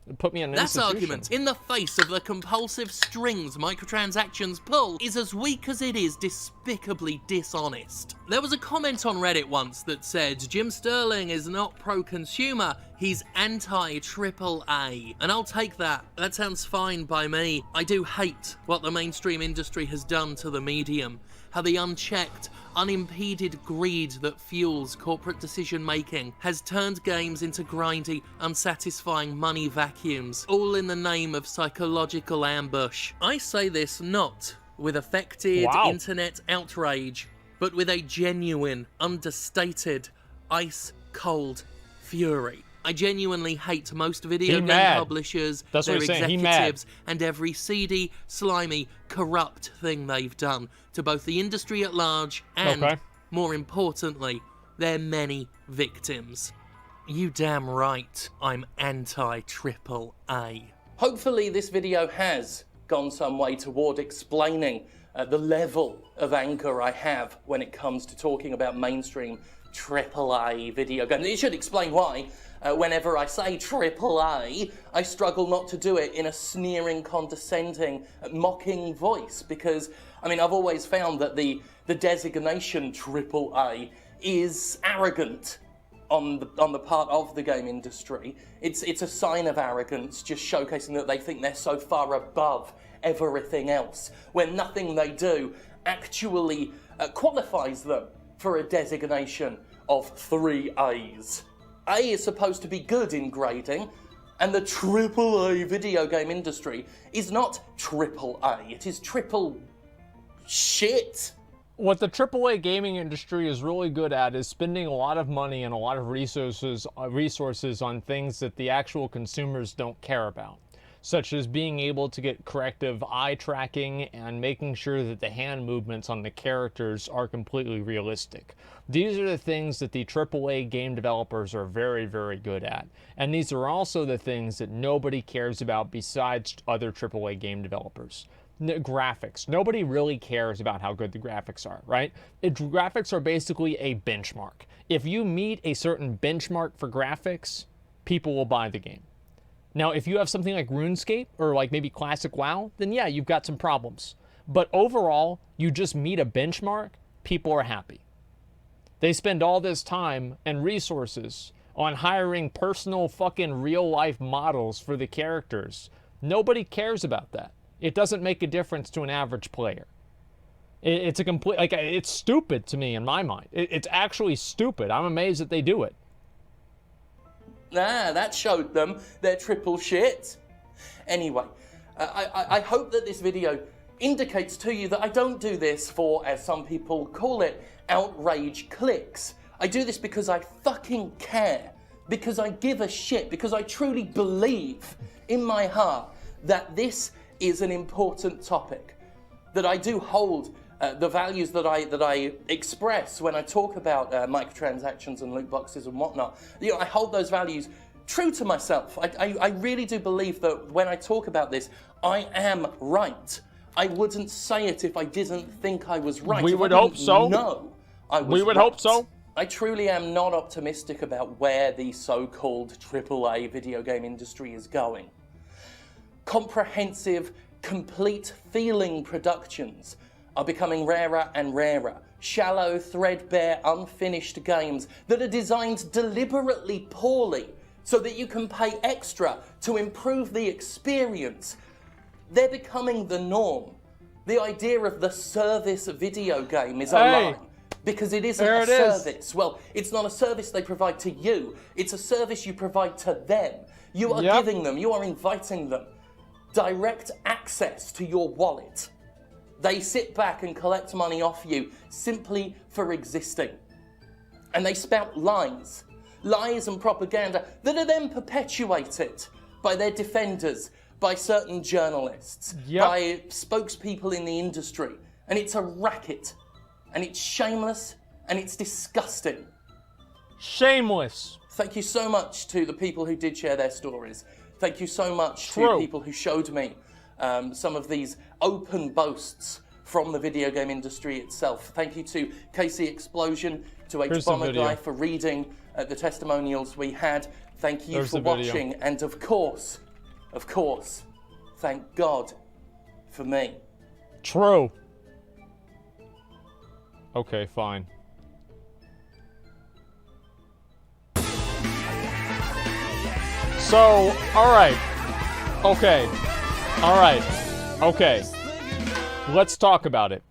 It put me in an That institution. argument, in the face of the compulsive strings microtransactions pull, is as weak as it is despicably dishonest. There was a comment on Reddit once that said, Jim Sterling is not pro-consumer, he's anti-AAA. And I'll take that. That sounds fine by me. I do hate what the mainstream industry has done to the medium. How the unchecked, unimpeded greed that fuels corporate decision-making has turned games into grindy, unsatisfying money vacuums, all in the name of psychological ambush. I say this not with affected internet outrage, but with a genuine, understated, ice-cold fury. I genuinely hate most video game publishers, their executives, and every seedy, slimy, corrupt thing they've done to both the industry at large and, more importantly, their many victims. You damn right, I'm anti-AAA. Hopefully this video has gone some way toward explaining the level of anger I have when it comes to talking about mainstream AAA video games. It should explain why. Whenever I say AAA, I struggle not to do it in a sneering, condescending, mocking voice because, I mean, I've always found that the designation AAA is arrogant on the part of the game industry. It's a sign of arrogance, just showcasing that they think they're so far above everything else, when nothing they do actually qualifies them for a designation of 3 A's. A is supposed to be good in grading, and the AAA video game industry is not AAA, it is triple shit. What the AAA gaming industry is really good at is spending a lot of money and a lot of resources on things that the actual consumers don't care about, such as being able to get corrective eye tracking and making sure that the hand movements on the characters are completely realistic. These are the things that the AAA game developers are very, very good at. And these are also the things that nobody cares about besides other AAA game developers. Graphics. Nobody really cares about how good the graphics are, right? Graphics are basically a benchmark. If you meet a certain benchmark for graphics, people will buy the game. Now, if you have something like RuneScape or like maybe Classic WoW, then yeah, you've got some problems. But overall, you just meet a benchmark, people are happy. They spend all this time and resources on hiring personal fucking real life models for the characters. Nobody cares about that. It doesn't make a difference to an average player. It's a complete, like, it's stupid to me in my mind. It's actually stupid. I'm amazed that they do it. That showed them their triple shit. Anyway, I hope that this video indicates to you that I don't do this for, as some people call it, outrage clicks. I do this because I fucking care, because I give a shit, because I truly believe in my heart that this is an important topic, that I do hold the values that I express when I talk about microtransactions and loot boxes and whatnot. You know, I hold those values true to myself. I really do believe that when I talk about this, I am right. I wouldn't say it if I didn't think I was right. We would hope so. No, I was We would right. hope so. I truly am not optimistic about where the so-called AAA video game industry is going. Comprehensive, complete feeling productions are becoming rarer and rarer. shallow, threadbare, unfinished games that are designed deliberately poorly so that you can pay extra to improve the experience, they're becoming the norm. The idea of the service video game is a lie. Because it isn't a service. Well, it's not a service they provide to you. It's a service you provide to them. You are giving them, you are inviting them direct access to your wallet. They sit back and collect money off you simply for existing. And they spout lies and propaganda that are then perpetuated by their defenders, by certain journalists, by spokespeople in the industry. And it's a racket. And it's shameless, and it's disgusting. Shameless. Thank you so much to the people who did share their stories. Thank you so much to people who showed me some of these open boasts from the video game industry itself. Thank you to Casey Explosion, to H Bomber Guy for reading the testimonials we had. Thank you for watching, and of course, thank God for me. True. Okay, fine. So, alright. Okay. Alright. Okay. Let's talk about it.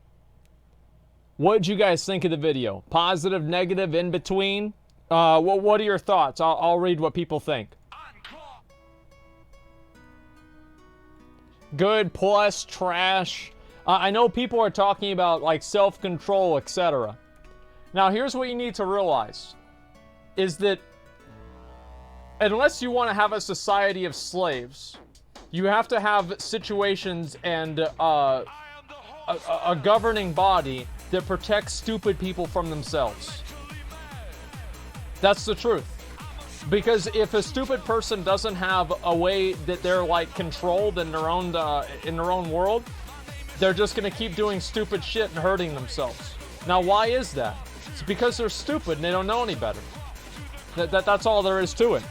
What did you guys think of the video? Positive, negative, in between? What are your thoughts? I'll read what people think. Good, plus, trash. I know people are talking about like self-control, etc. Now, here's what you need to realize, is that unless you want to have a society of slaves, you have to have situations and a governing body that protects stupid people from themselves. That's the truth. Because if a stupid person doesn't have a way that they're like controlled in their own world, they're just going to keep doing stupid shit and hurting themselves. Now, why is that? It's because they're stupid and they don't know any better. That's all there is to it.